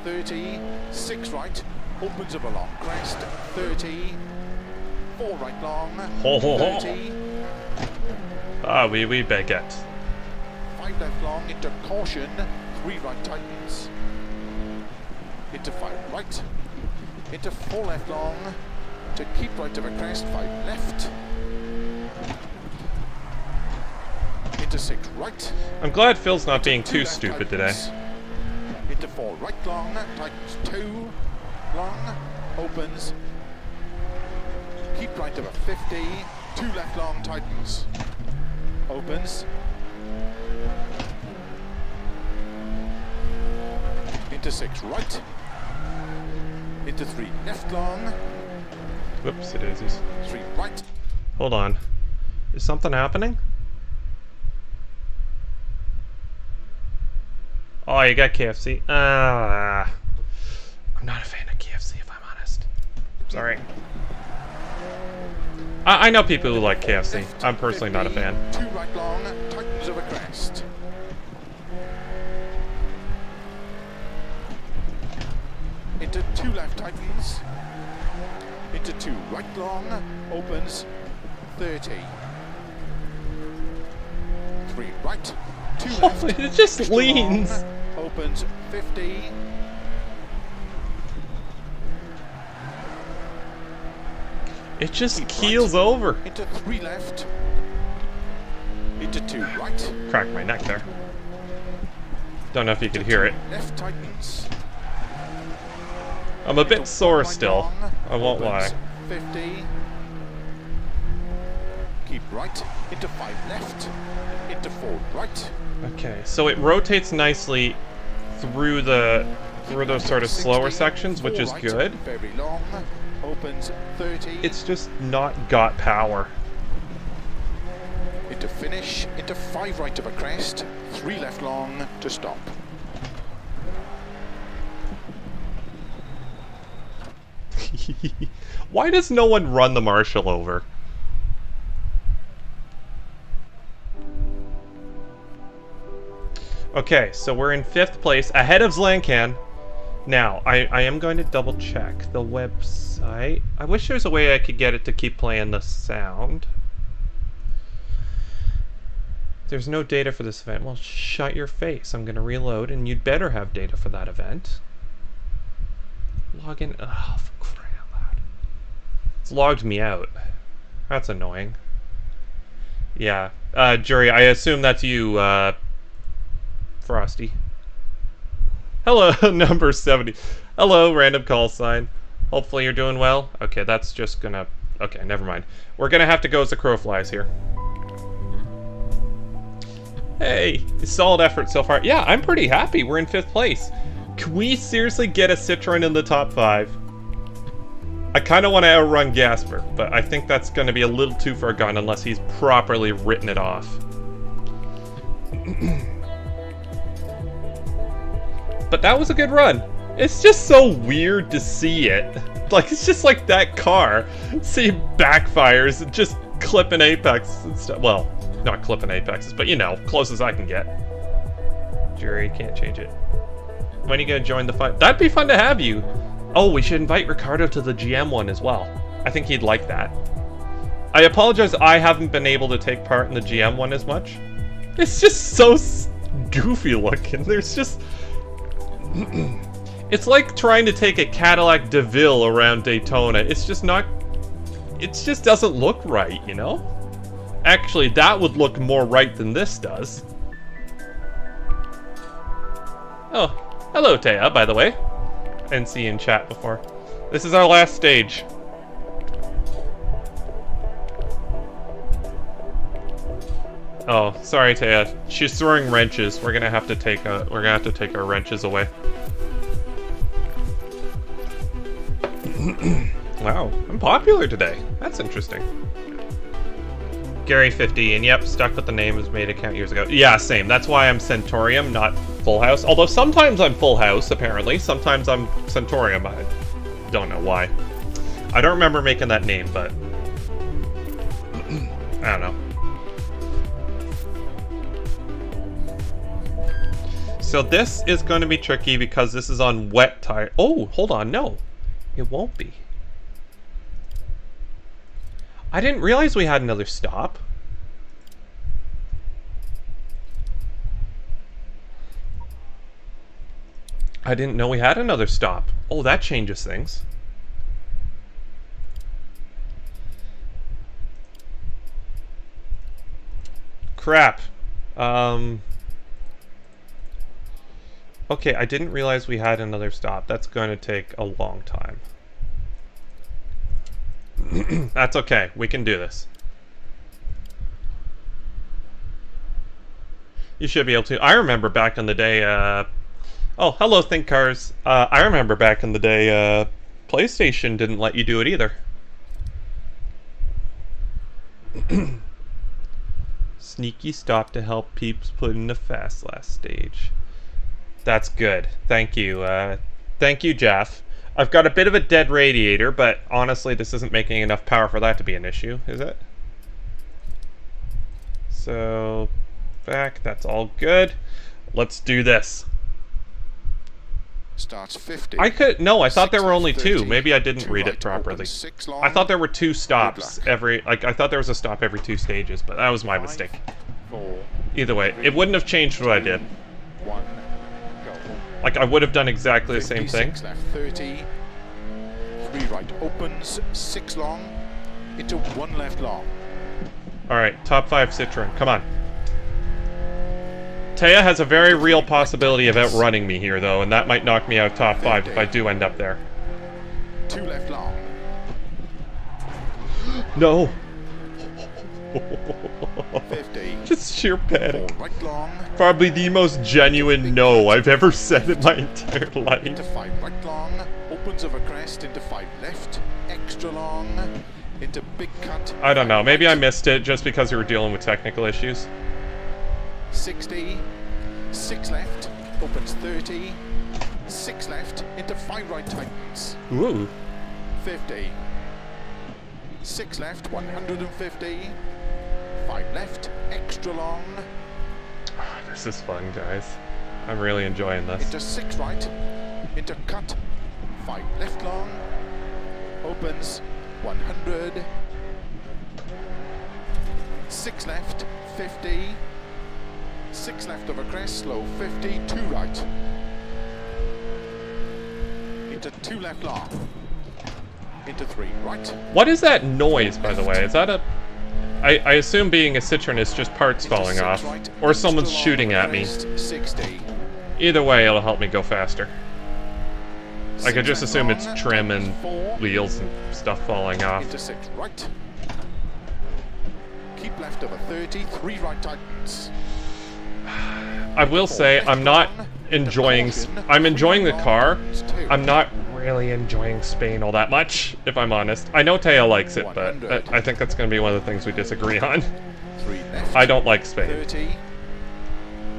30, 6 right, opens up a long crest, 30, 4 right long,
Ho, ho, ho.
30,
Ah, oui, baguette.
5 left long, into caution, 3 right tightens, into 5 right, into 4 left long, to keep right over crest, 5 left, into 6 right,
I'm glad Phil's not being
into
too
2 left
stupid today.
tightens, into 4 right long, tightens 2, long, opens, keep right over 50, 2 left long, tightens, opens, into 6 right, into 3 left long,
Whoops, it is.
3 right,
Hold on. Is something happening? Oh, you got KFC. I'm not a fan of KFC, if I'm honest. Sorry. I know people who like KFC. I'm personally not a fan.
2 right long, tightens over crest. Into 2 left tightens. Into 2 right long, opens 30. 3 right, 2 left.
It just
extra
leans.
long, opens 50.
It just
Keep
keels
right.
over.
Into 3 left. into 2 right.
Cracked my neck there. Don't know if you could hear it.
Left tightens.
I'm a bit
Into
sore
1 right
still.
long,
I won't lie.
opens 50. Keep right, into 5 left, into 4 right.
Okay, so it rotates nicely through those sort of slower sections, which is good.
Very long, opens 30.
It's just not got power.
Into finish, into 5 right of a crest, 3 left long to stop.
Why does no one run the Marshall over? Okay, so we're in 5th place, ahead of Zlankan. Now, I am going to double check the website. I wish there was a way I could get it to keep playing the sound. There's no data for this event. Well, shut your face. I'm going to reload, and you'd better have data for that event. Log in. Oh, for crying out loud. It's logged me out. That's annoying. Yeah. Jury, I assume that's you, Frosty. Hello, number 70. Hello, random call sign. Hopefully you're doing well. Okay, that's just gonna... Okay, never mind. We're gonna have to go as the crow flies here. Hey, solid effort so far. Yeah, I'm pretty happy. We're in 5th place. Can we seriously get a Citroen in the top 5? I kind of want to outrun Gasper, but I think that's going to be a little too far gone unless he's properly written it off. But that was a good run. It's just so weird to see it. Like, it's just like that car. See backfires and just clipping apex and stuff. Well, not clipping apexes, but you know, close as I can get. Jury, can't change it. When are you going to join the fight? That'd be fun to have you. Oh, we should invite Ricardo to the GM one as well. I think he'd like that. I apologize, I haven't been able to take part in the GM one as much. It's just so goofy looking. There's just... It's like trying to take a Cadillac DeVille around Daytona. It's just not... It just doesn't look right, you know? Actually, that would look more right than this does. Oh, hello Taya, by the way. I didn't see you in chat before. This is our last stage. Oh, sorry Taya. She's throwing wrenches. We're gonna have to take our wrenches away. Wow, I'm popular today. That's interesting. Gary 50, and yep, stuck with the name was made account years ago. Yeah, same. That's why I'm Centaurium, not Full House. Although sometimes I'm Full House, apparently. Sometimes I'm Centaurium. I don't know why. I don't remember making that name, but... I don't know. So this is going to be tricky because this is on wet tire. Oh, hold on, no. It won't be. I didn't realize we had another stop. I didn't know we had another stop. Oh, that changes things. Crap. Okay, I didn't realize we had another stop. That's going to take a long time. That's okay. We can do this. You should be able to. I remember back in the day, oh, hello, Think Cars. I remember back in the day, PlayStation didn't let you do it either. Sneaky stop to help peeps put in the fast last stage. That's good. Thank you. Thank you, Jeff. I've got a bit of a dead radiator, but honestly, this isn't making enough power for that to be an issue, is it? So, back, that's all good. Let's do this.
Starts 50.
I thought there were only 2. Maybe I didn't read it properly. I thought there were 2 stops every, I thought there was a stop every 2 stages, but that was my mistake.
4,
Either way, it wouldn't have changed what I did.
1, go.
Like, I would have done exactly the same thing.
56 left 30. 3 right opens, 6 long, into 1 left long.
Alright, top 5 Citroen, come on. Taya has a very real possibility of outrunning me here, though, and that might knock me out of top 5 if I do end up there.
2 left long.
No!
50.
Just sheer panic.
4 right long.
Probably the most genuine no I've ever said in my entire life.
Into 5 right long. Opens of a crest into 5 left. Extra long. Into big cut.
I don't know, maybe I missed it just because we were dealing with technical issues.
60. 6 left. Opens 30. 6 left. Into 5 right tightens.
Ooh.
50. 6 left. 150. 5 left. Extra long.
Oh, this is fun, guys. I'm really enjoying this.
Into 6 right. Into cut. 5 left long. Opens 100. 6 left. 50. 6 left of a crest. Slow 50. 2 right. Into 2 left long. Into 3 right.
What is that noise, by the way? Is that a... I assume being a Citroen is just parts
Into
falling
6
off.
right,
Or someone's
extra long
shooting at me.
crest, 60.
Either way, it'll help me go faster. I could
6
just
left
assume it's
long,
trim and
4.
wheels and stuff falling off.
Into 6 right. Keep left of a 30. 3 right tightens.
I will say, I'm not enjoying... I'm enjoying the car. I'm not really enjoying Spain all that much, if I'm honest. I know Taya likes it, but I think that's going to be one of the things we disagree on.
3 left.
I don't like Spain.
30.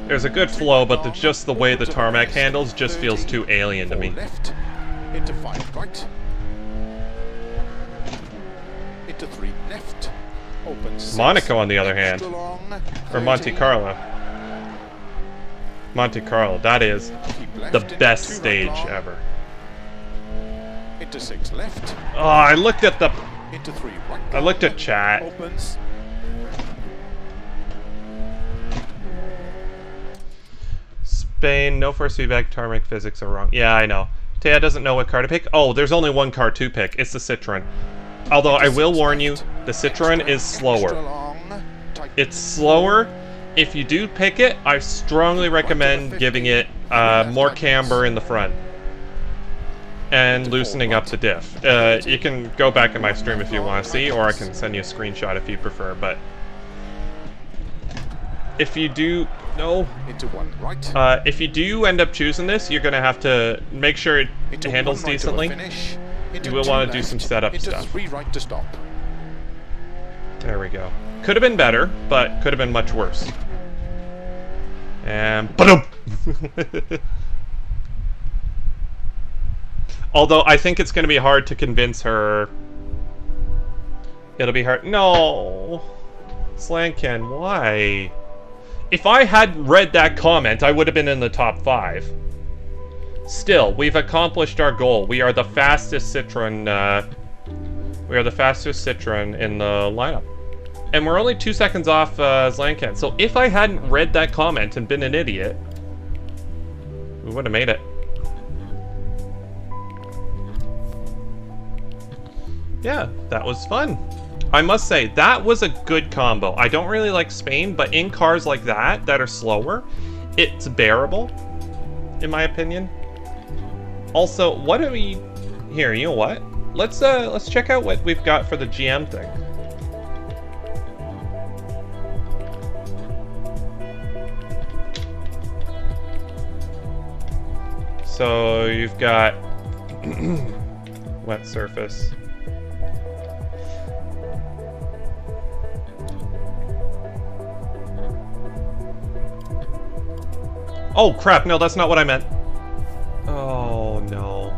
There's a good flow, but just the way the tarmac handles just feels too alien to
4
me.
left. Into 5 right. Into 3 left. Opens 6.
Monaco, on the other hand.
Extra long,
Or Monte
30.
Carlo. Monte Carlo, that is
Keep left
the
into
best
2 right
stage
long.
ever.
Into 6 left.
Oh, I looked at the...
Into 3 right.
I looked
long.
at chat.
Opens.
Spain, no force feedback, tarmac physics are wrong. Yeah, I know. Taya doesn't know what car to pick. Oh, there's only one car to pick. It's the Citroen. Although I will warn you, the Citroen is
Extra
slower.
long. Tight.
It's slower. If you do pick it, I strongly recommend giving it more camber in the front. And loosening up the diff. You can go back in my stream if you want to see, or I can send you a screenshot if you prefer, but... If you do... No.
Into 1 right.
If you do end up choosing this, you're going to have to make sure it
Into
handles
1 right
decently.
to a finish. Into
You will
2
want to do
left.
some setup
into
stuff.
3 right to stop.
There we go. Could have been better, but could have been much worse. And... Ba-dum! Although, I think it's going to be hard to convince her... It'll be hard... No! Slanken, why? If I had read that comment, I would have been in the top 5. Still, we've accomplished our goal. We are the fastest Citroen, we are the fastest Citroen in the lineup. And we're only 2 seconds off Slanken. So if I hadn't read that comment and been an idiot, we would have made it. Yeah, that was fun. I must say, that was a good combo. I don't really like Spain, but in cars like that are slower, it's bearable, in my opinion. Also, what do we... Here, you know what? Let's check out what we've got for the GM thing. So, you've got... wet surface. Oh crap, no, that's not what I meant. Oh no.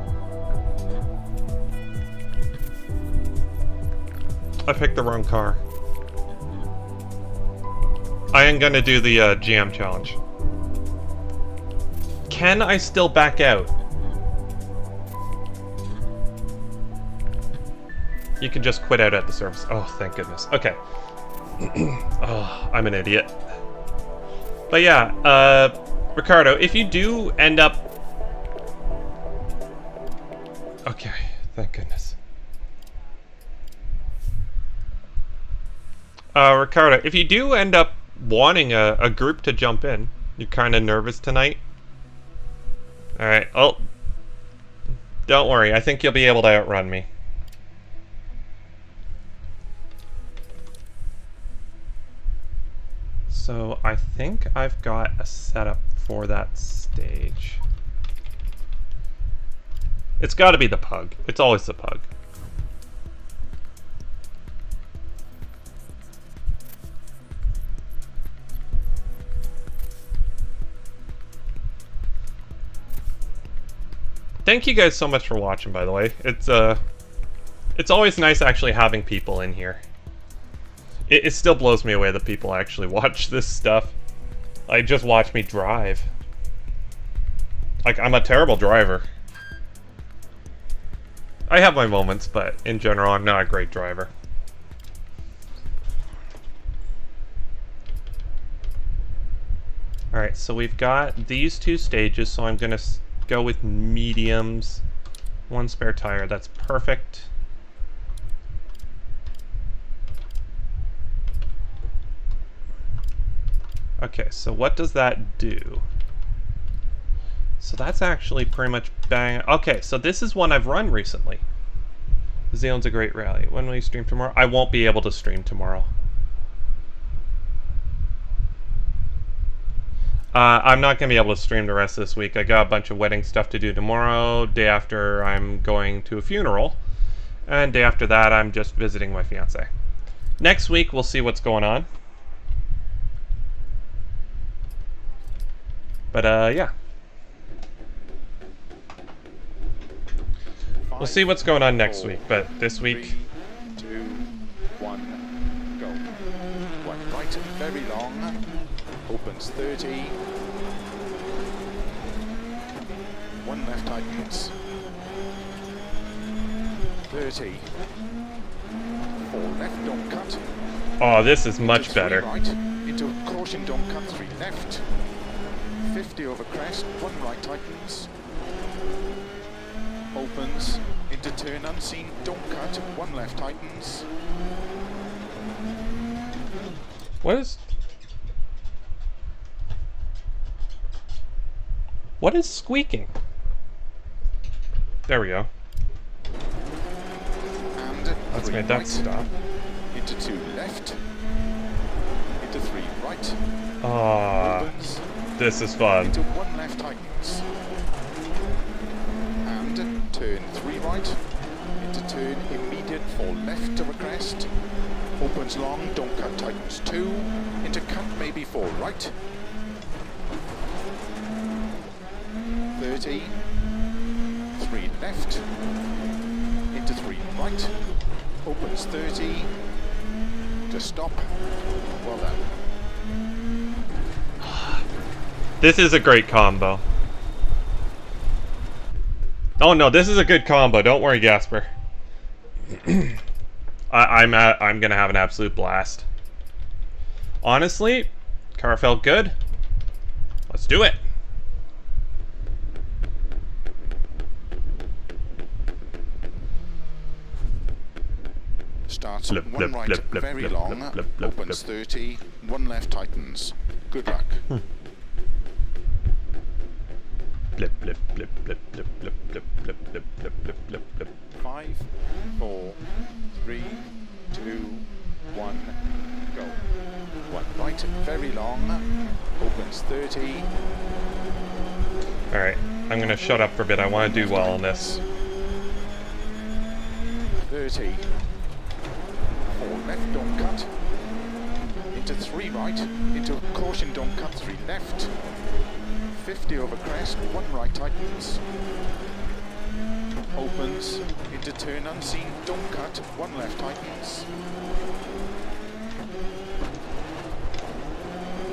I picked the wrong car. I am gonna do the GM challenge. Can I still back out? You can just quit out at the service. Oh, thank goodness. Okay. Oh, I'm an idiot. But yeah, Ricardo, if you do end up... Okay, thank goodness. Ricardo, if you do end up wanting a group to jump in, You're kind of nervous tonight? Alright, oh. Don't worry, I think you'll be able to outrun me. So, I think I've got a setup for that stage. It's gotta be the pug. It's always the pug. Thank you guys so much for watching, by the way. It's always nice actually having people in here. It still blows me away that people actually watch this stuff. Like, just watch me drive. Like, I'm a terrible driver. I have my moments, but in general, I'm not a great driver. Alright, so we've got these two stages, so I'm gonna go with mediums. One spare tire, that's perfect. Okay, so what does that do? So that's actually pretty much bang. Okay, so this is one I've run recently. Zealand's a great rally. When will you stream tomorrow? I won't be able to stream tomorrow. I'm not going to be able to stream the rest of this week. I got a bunch of wedding stuff to do tomorrow. Day after, I'm going to a funeral. And day after that, I'm just visiting my fiance. Next week, we'll see what's going on. But, yeah. We'll see what's going on next week, but this week...
3, 2, 1, go. One right, very long. Opens 30. One left tightens. 30. 4 left, don't cut.
Oh, this is much
Into 3
better.
Right, into caution, don't cut, 3 left. 50 over crest, 1 right tightens. Opens, into turn unseen, don't cut, 1 left tightens.
What is squeaking? There we go.
And
Let's
3
make that
right,
stop.
into 2 left, into 3 right.
Ah,
Opens,
this is fun.
into 1 left tightens. And turn 3 right, into turn immediate 4 left over crest. Opens long, don't cut, tightens 2, into cut maybe 4 right. 30, 3 left, into 3 right, opens 30, to stop, well done.
This is a great combo. Oh no, this is a good combo. Don't worry, Gasper. I'm gonna have an absolute blast. Honestly, car felt good. Let's do it.
Starts
Blip,
1
blip,
right,
blip, blip,
very
blip,
long,
blip, blip, blip,
opens
blip.
30, 1 left tightens. Good luck.
Blip, blip, blip, blip, blip, blip, blip, blip, blip, blip, blip, blip, blip.
5, 4, 3, 2, 1, go. 1 right, very long, opens 30.
Alright, I'm gonna shut up for a bit. I want to do well on this.
30. 4 left, don't cut. Into 3 right, into caution, don't cut, 3 left. 50 over crest, 1 right tightens. Opens, into turn unseen, don't cut, 1 left tightens.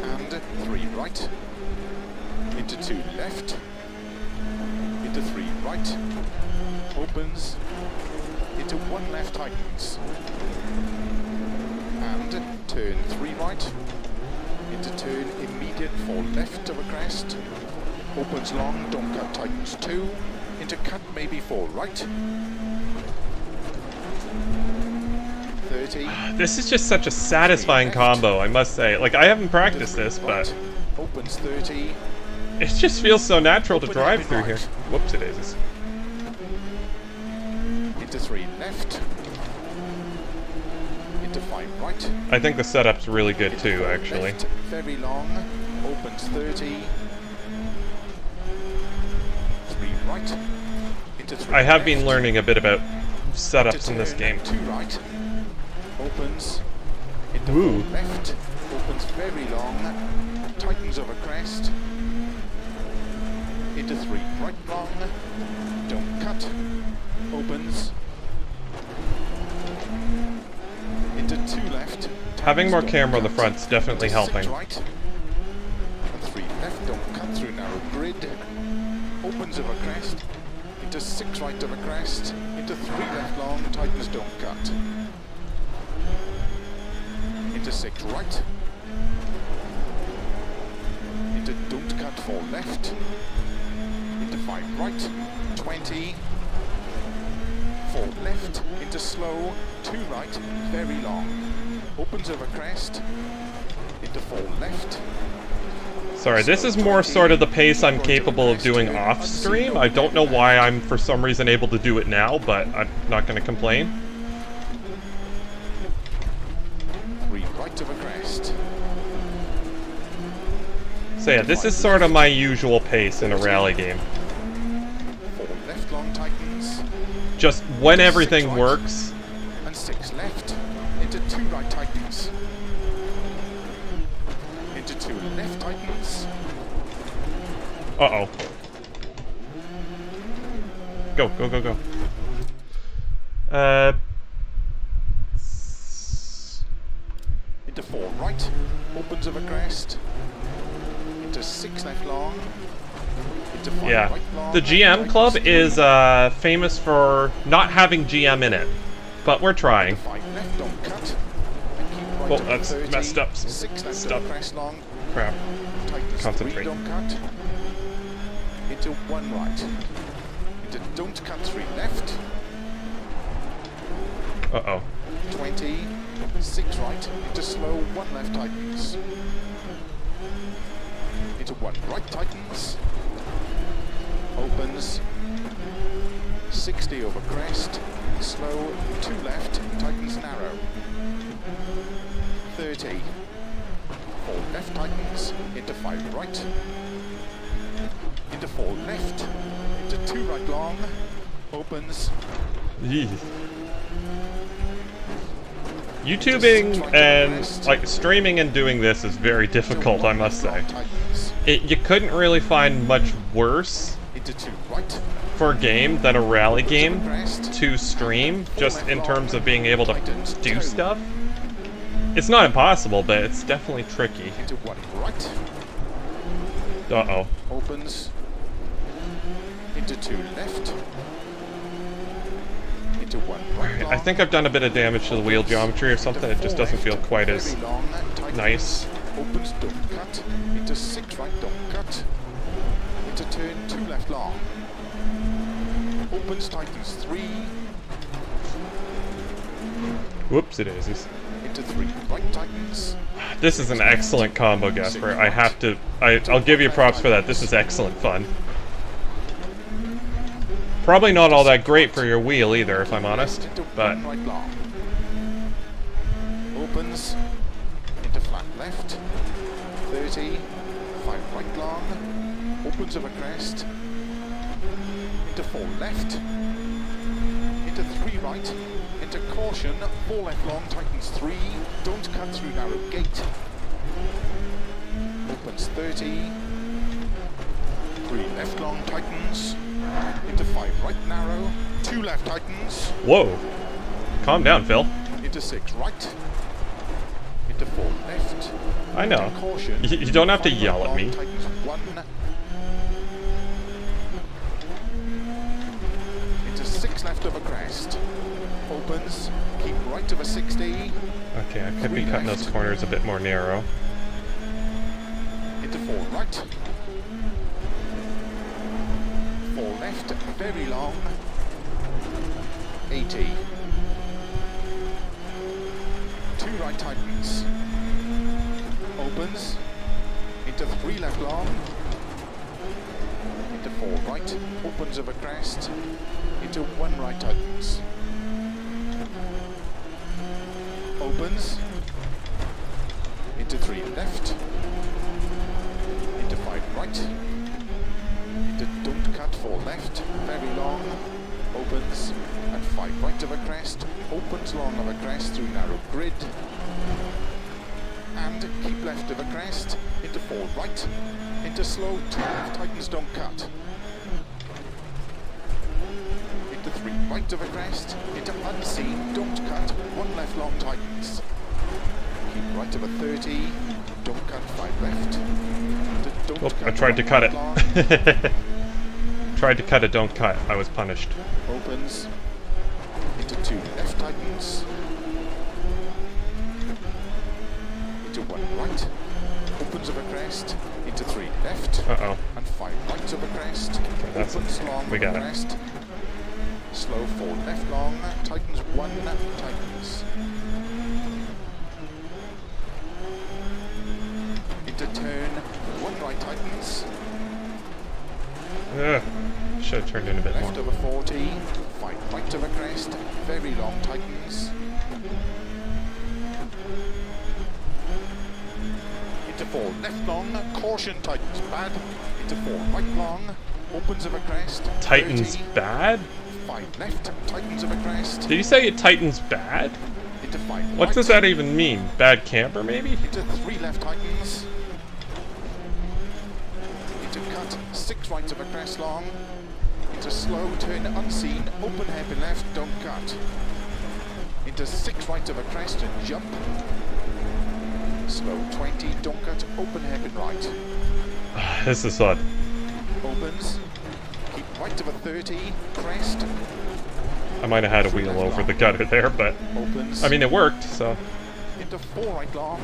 And 3 right, into 2 left, into 3 right, opens, into 1 left tightens. And turn 3 right, into turn immediate 4 left over crest, opens long, don't cut, tightens 2, into cut maybe 4 right. 30.
This is just such a satisfying combo, I must say. Like, I haven't practiced this, but
opens 30,
It just feels so natural to
Open
drive
happy
through here.
right.
Whoops, it is.
into 3 left, into 5 right,
I think the setup's really good
into
too,
4
actually.
left, very long, opens 30, 3 right, into 3
I have
left,
been learning a bit about
into
setups in this
turn,
game.
2 right, opens, into
Ooh.
4 left, opens very long, tightens over crest, into 3 right long, don't cut, opens, into 2 left,
Having more
don't
camera on the
cut,
front's definitely
into 6
helping.
right, and 3 left, don't cut through narrow grid, opens over crest, into 6 right over crest, into 3 left long, tightens, don't cut, into 6 right, into don't cut 4 left, into 5 right, 20, 4 left, into slow, 2 right, very long, opens over crest, into 4 left.
Sorry, this is more sort of the pace I'm capable of doing off stream. I don't know why I'm for some reason able to do it now, but I'm not going to complain.
3 right over crest.
So yeah, this is sort of my usual pace in a rally game.
4 left long tightens,
Just when everything works.
and 6 left, into 2 right tightens, into 2 left tightens,
Uh-oh. Go, go, go, go.
into 4 right, opens over crest, into 6 left long, into 5
Yeah.
right long,
The GM Club is famous for not having GM in it, but we're trying.
5 left, don't cut, and keep right
Oh,
over
that's
30,
messed up.
6 left
Stuff.
over crest long,
Crap.
tightens,
Concentrate.
3 don't cut, into 1 right, into don't cut 3 left,
Uh-oh.
20, 6 right, into slow, 1 left tightens, into 1 right tightens, opens, 60 over crest, slow, 2 left, tightens narrow, 30, 4 left tightens, into 5 right, into 4 left, into 2 right long, opens,
Yee. YouTubing and like streaming and doing this is very difficult, I must say. You couldn't really find much worse
into 2 right,
for a game than a rally game
crest,
to stream, just in terms of being able to do stuff. It's not impossible, but it's definitely tricky.
into 1 right,
Uh-oh.
opens, into 2 left, into 1 right long,
I think I've done a bit of damage to the wheel geometry or something. It just doesn't feel quite as
very long, tightens,
nice.
opens, don't cut, into 6 right, don't cut, into turn 2 left long, opens, tightens 3,
Whoops, it is.
into 3 right tightens,
This is an excellent combo, Gasper. I have to... I'll give you props for that. This is excellent fun. Probably not all that great for your wheel either, if I'm honest.
into
But
1 right long, opens, into flat left, 30, 5 right long, opens over crest, into 4 left, into 3 right, into caution, 4 left long, tightens 3, don't cut through narrow gate, opens 30, 3 left long, tightens, into 5 right narrow, 2 left tightens,
whoa. Calm down, Phil.
into 6 right, into 4 left,
I know.
caution,
You don't have to
5
yell
right
at me.
long, tightens 1, into 6 left over crest, opens, keep right over 60,
Okay, I could be
3
cutting those
left.
corners a bit more narrow.
into 4 right, 4 left, very long, 80, 2 right tightens, opens, into 3 left long, into 4 right, opens of a crest, into 1 right tightens, opens, into 3 left, into 5 right, into don't cut 4 left, very long, opens, and 5 right of a crest, opens long of a crest through narrow grid, and keep left of a crest, into 4 right, into slow 2 left, tightens don't cut, into 3 right of a crest, into unseen, don't cut, 1 left long tightens, keep right of a 30, don't cut 5 left, into don't
Oh,
cut
I tried to cut it.
long,
Tried to cut it, don't cut. I was punished.
opens, into 2 left tightens, into 1 right, opens of a crest, into 3 left,
Uh-oh.
and 5 right of a crest,
that's
opens
it.
long
We
of a
got it.
crest, slow 4 left long, tightens 1, tightens, into turn, 1 right tightens,
Ugh. Should have turned in a bit more.
left of a 40, 5 right of a crest, very long tightens, into 4 left long, caution tightens bad, into 4 right long, opens of a crest,
Tightens
30,
bad?
5 left, tightens of a crest,
Did you say it tightens bad?
into 5
What
right,
does that even mean? Bad camper, maybe?
into 3 left tightens, into cut, 6 right of a crest long, into slow turn unseen, open hairpin left, don't cut, into 6 right of a crest and jump, slow 20, don't cut, open hairpin right,
This is fun.
opens, keep right of a 30, crest,
I might have had a wheel over the gutter there, but
opens,
I mean it worked, so
into 4 right long,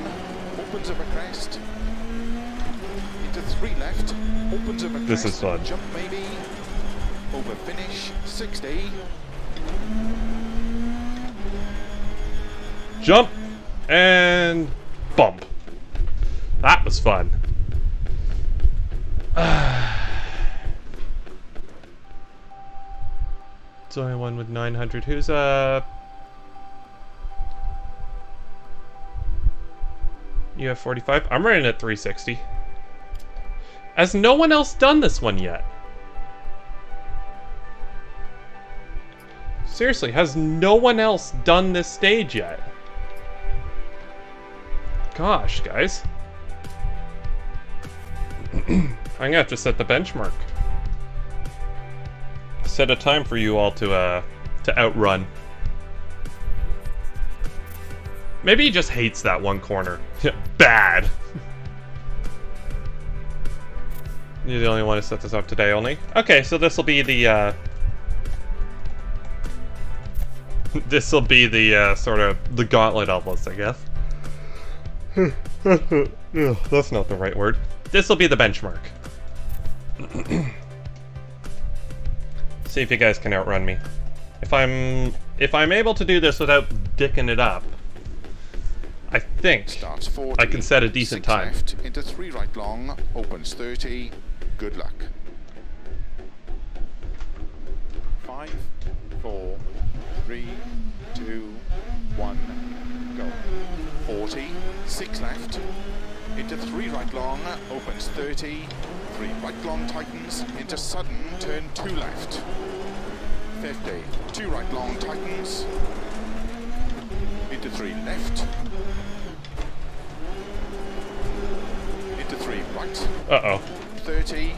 opens of a crest, into 3 left, opens of a crest,
This is fun.
jump maybe, over finish, 60,
jump and bump. That was fun. It's only one with 900. Who's you have 45? I'm running at 360. Has no one else done this one yet? Seriously, has no one else done this stage yet? Gosh, guys. I'm gonna have to set the benchmark. Set a time for you all to outrun. Maybe he just hates that one corner. Bad. You're the only one who set this up today, only. Okay, so this will be the this will be the sort of the gauntlet almost, I guess. That's not the right word. This will be the benchmark. See if you guys can outrun me. If I'm able to do this without dicking it up, I think
starts 40,
I can set a decent
6
time.
left, into 3 right long, opens 30, good luck. 5, 4, 3, 2, 1, go. 40, 6 left, into 3 right long, opens 30, 3 right long tightens, into sudden, turn 2 left. 50, 2 right long tightens, into 3 left, into 3 right,
Uh-oh.
30,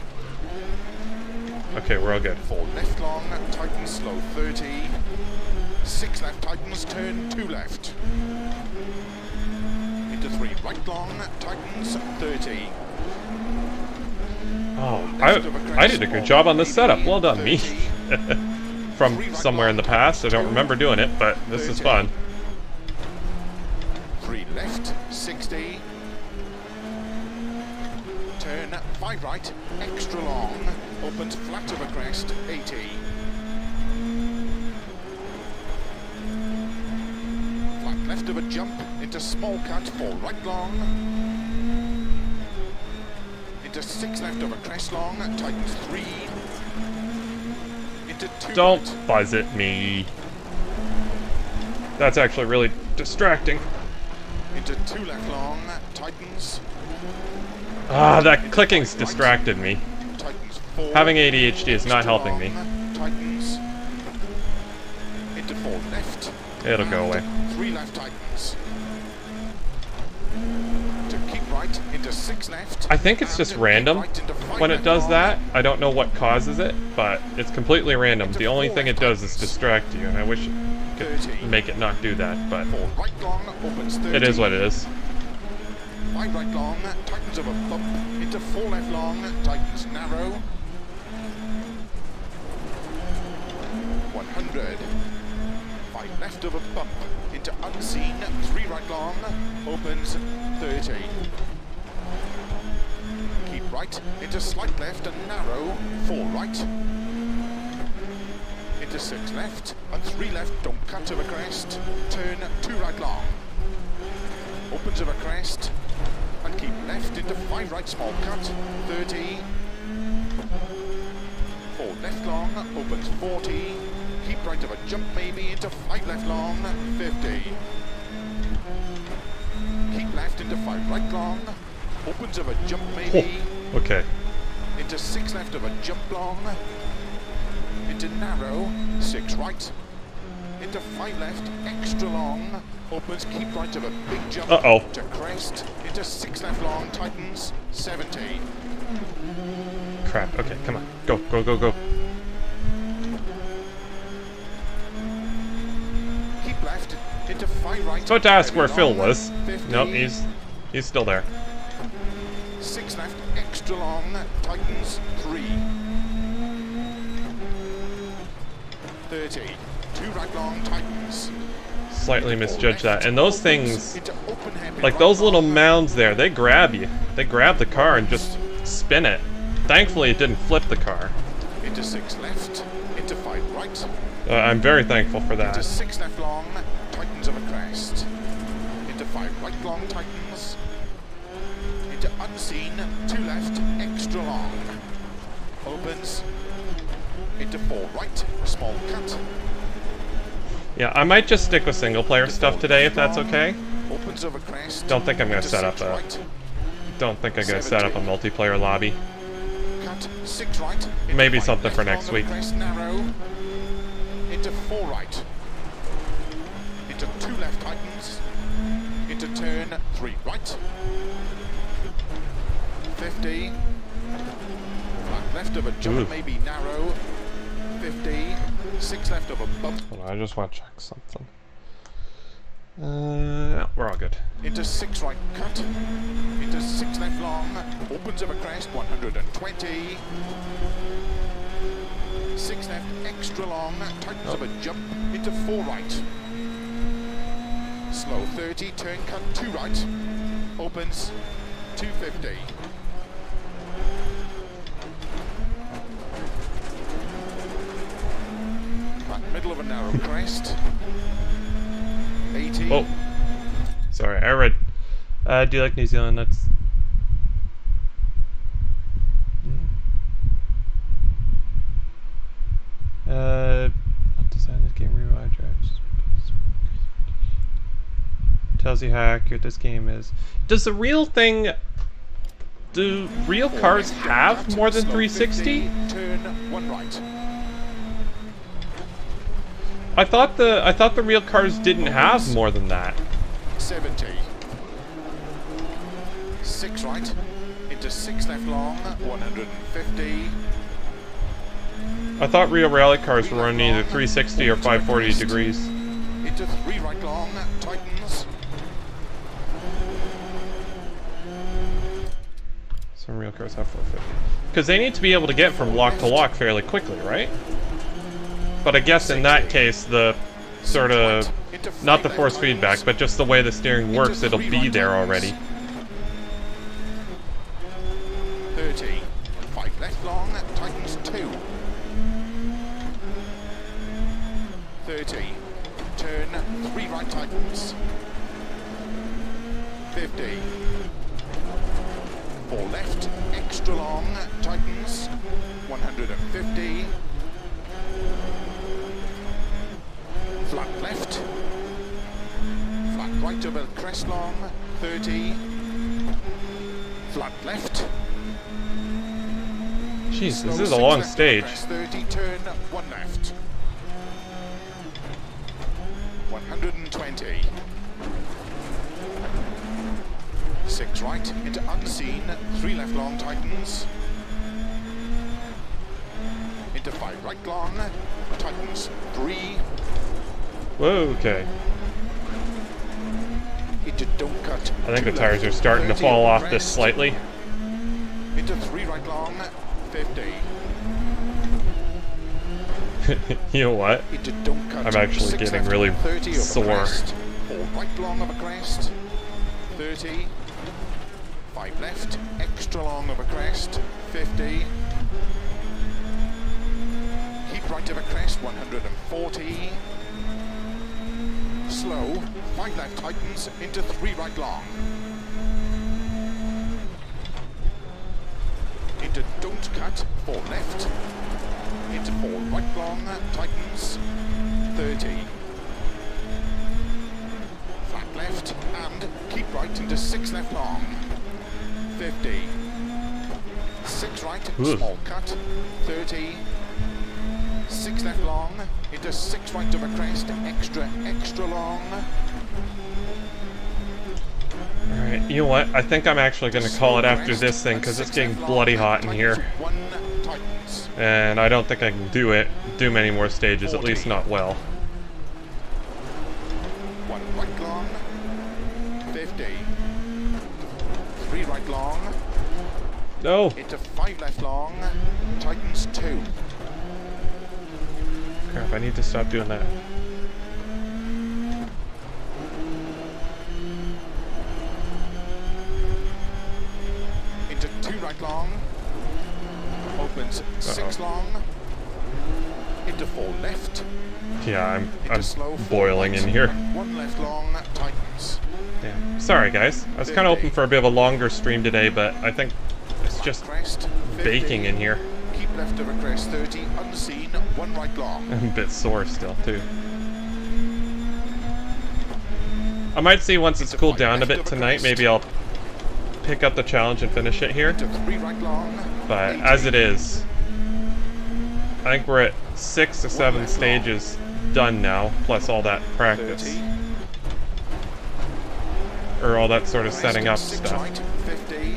Okay, we're all good.
4 left long, tightens slow 30, 6 left tightens, turn 2 left, into 3 right long, tightens 30.
Oh, I did a good job on this setup. Well done, me. From somewhere in the past. I don't remember doing it, but this is fun.
3 left, 60. Turn 5 right, extra long, opens flat of a crest, 80. Flat left of a jump, into small cut, 4 right long. into 6 left over crest long, tightens 3, into 2
Don't
right,
buzz at me. That's actually really distracting.
into 2 left long, tightens,
Ah, that clicking's distracted me.
tightens 4,
Having ADHD is not
extra
helping me.
long, tightens, into 4 left,
It'll go away.
3 left tightens, to keep right, into 6 left,
I think it's
and
just
keep
random
right into 5
when it
left
does
long,
that. I don't know what causes it, but it's completely random. The only thing it does is distract you, and I wish it could
30.
make it not do that, but
4 right long, opens 30.
it is what it is.
5 right long, tightens over bump, into 4 left long, tightens narrow. 100. 5 left over bump, into unseen, 3 right long, opens 30. Keep right, into slight left and narrow, 4 right. Into 6 left, and 3 left, don't cut over crest, turn 2 right long. Opens over crest, and keep left into 5 right small cut, 30. 4 left long, opens 40. Keep right of a jump maybe into 5 left long, 50. Keep left into 5 right long, opens of a jump maybe,
Okay.
into 6 left of a jump long, into narrow, 6 right, into 5 left, extra long, opens, keep right of a big jump,
Uh-oh.
to crest, into 6 left long, tightens, 70.
Crap. Okay, come on. Go, go, go, go.
Keep left, into 5 right.
So to ask
very
where Phil
long,
was.
50.
Nope, he's still there.
6 left, extra long, tightens, 3. 30. 2 right long, tightens.
Slightly misjudged that. And those things,
Into open hairpin
like
right
those little
long,
mounds there, they grab you. They grab the car and just spin it. Thankfully, it didn't flip the car.
into 6 left, into 5 right,
I'm very thankful for
into
that.
6 left long, tightens over crest, into 5 right long, tightens, into unseen, 2 left, extra long, opens, into 4 right, small cut,
Yeah, I might just stick with single player
into
stuff
4
today if
left
that's
long,
okay.
opens over crest,
Don't think I'm gonna
into
set up
6
a
right,
don't think I'm gonna set up a multiplayer lobby.
cut, 6 right, into
Maybe
5
something
left
for
long
next
over
week.
crest, narrow, into 4 right, into 2 left tightens, into turn 3 right, 50, flat left of a jump,
Ooh.
maybe narrow, 50, 6 left of a bump,
Hold on, I just want to check something. No, we're all good.
into 6 right cut, into 6 left long, opens of a crest, 120, 6 left extra long, tightens of a jump, into 4 right, slow 30, turn cut 2 right, opens 250. Flat middle of a narrow crest, 80.
Oh, sorry, I read. Do you like New Zealand? That's. Not design this game rewind drives. Tells you how accurate this game is. Does the real thing? Do real cars have more than 360?
Turn 1 right.
I thought the real cars didn't have more than that.
70. 6 right. Into 6 left long. 150.
I thought real rally cars were running either 360 or 540 degrees.
Into 3 right long. Tightens.
Some real cars have 450. Because they need to be able to get from lock to lock fairly quickly, right? But I guess in that case, the sort of, not the force feedback, but just the way the steering works, it'll be there already.
30. 5 left long. Tightens 2. 30. Turn 3 right tightens. 50. 4 left, extra long, tightens, 150. Flat left, flat right over crest long, 30. Flat left.
Jeez,
Slow
this is a
6
long
left
stage.
over crest, 30, turn 1 left. 120. 6 right into unseen, 3 left long tightens. Into 5 right long, tightens 3.
Whoa, okay.
Into don't cut.
I think the
2
tires
left,
are starting to
30
fall
over
off this
crest.
slightly.
Into 3 right long, 50.
You know what?
Into don't cut.
I'm actually
6
getting
left,
really
30 over
sore.
crest. 4 right long over crest, 30. 5 left, extra long over crest, 50. Keep right over crest, 140. Slow, 5 left tightens into 3 right long. Into don't cut, 4 left. Into 4 right long, tightens, 30. Flat left, and keep right into 6 left long. 50. 6 right,
Oof.
small cut, 30. 6 left long, into 6 right over crest, extra long.
Alright, you know what? I think I'm actually going to call it after this thing, because it's getting bloody hot in here.
1 tightens.
And I don't think I can do many more stages, at least not well.
1 right long, 50. 3 right long,
No!
into 5 left long, tightens 2.
Crap, I need to stop doing that.
Into 2 right long, opens 6 long, into 4 left,
Yeah,
into
I'm
slow 4
boiling
right,
in here.
1 left long, tightens.
Yeah. Sorry guys, I was kind of hoping for a bit of a longer stream today, but I think it's just
Crest, 50.
baking in here.
Keep left over crest, 30, unseen, 1 right long.
I'm a bit sore still, too. I might see once it's cooled down a bit tonight, maybe I'll pick up the challenge and finish it here.
Into 3 right long,
But
80.
as it is, I think we're at 6 or 7 stages done now, plus all that practice.
30.
Or all that sort of
Crest,
setting up
6
stuff.
right, 50.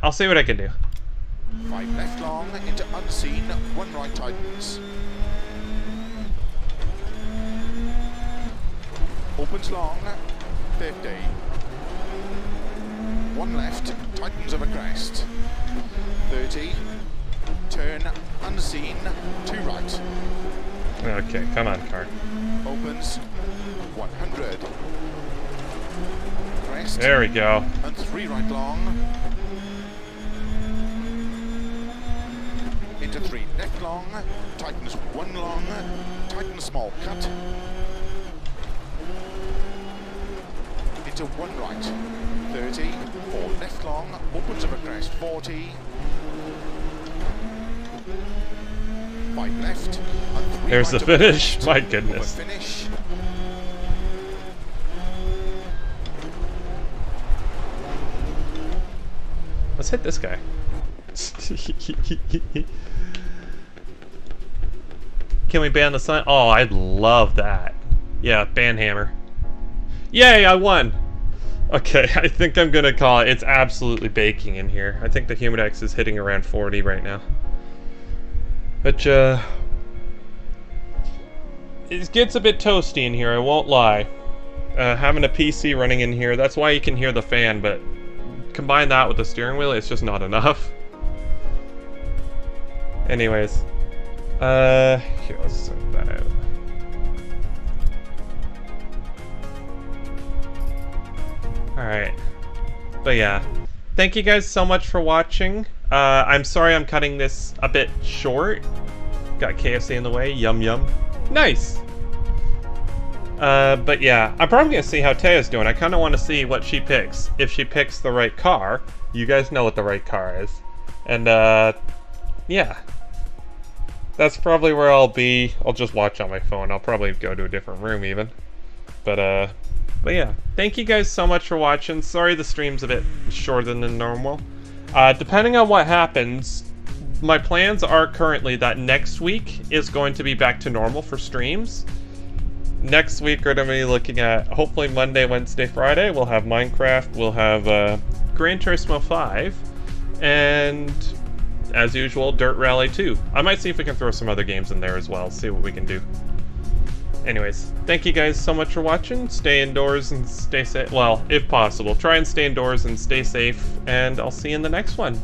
I'll see what I can do.
5 left long, into unseen, 1 right tightens. Opens long, 50. 1 left, tightens over crest. 30. Turn, unseen, 2 right.
Okay, come on, car.
Opens, 100. Crest,
There we go.
and 3 right long. Into 3 left long, tightens 1 long, tightens small cut. Into 1 right, 30, 4 left long, opens over crest, 40. 5 left, and 3
There's
right
the
over
finish.
crest.
My
Over
goodness.
finish.
Let's hit this guy. Can we ban the sun? Oh, I'd love that. Yeah, ban hammer. Yay, I won! Okay, I think I'm gonna call it. It's absolutely baking in here. I think the Humidex is hitting around 40 right now. But, it gets a bit toasty in here, I won't lie. Having a PC running in here, that's why you can hear the fan, but combine that with the steering wheel, it's just not enough. Anyways, here, let's sort that out. Alright. But yeah, thank you guys so much for watching. I'm sorry I'm cutting this a bit short. Got KFC in the way, yum yum. Nice! But yeah, I'm probably gonna see how Taya's doing. I kind of want to see what she picks. If she picks the right car, you guys know what the right car is. And yeah, that's probably where I'll be. I'll just watch on my phone. I'll probably go to a different room even. But yeah, thank you guys so much for watching. Sorry the stream's a bit shorter than normal. Depending on what happens, my plans are currently that next week is going to be back to normal for streams. Next week we're going to be looking at, hopefully Monday, Wednesday, Friday, we'll have Minecraft, we'll have Gran Turismo 5, and as usual, Dirt Rally 2. I might see if we can throw some other games in there as well, see what we can do. Anyways, thank you guys so much for watching. Stay indoors and stay safe. Well, if possible, try and stay indoors and stay safe, and I'll see you in the next one.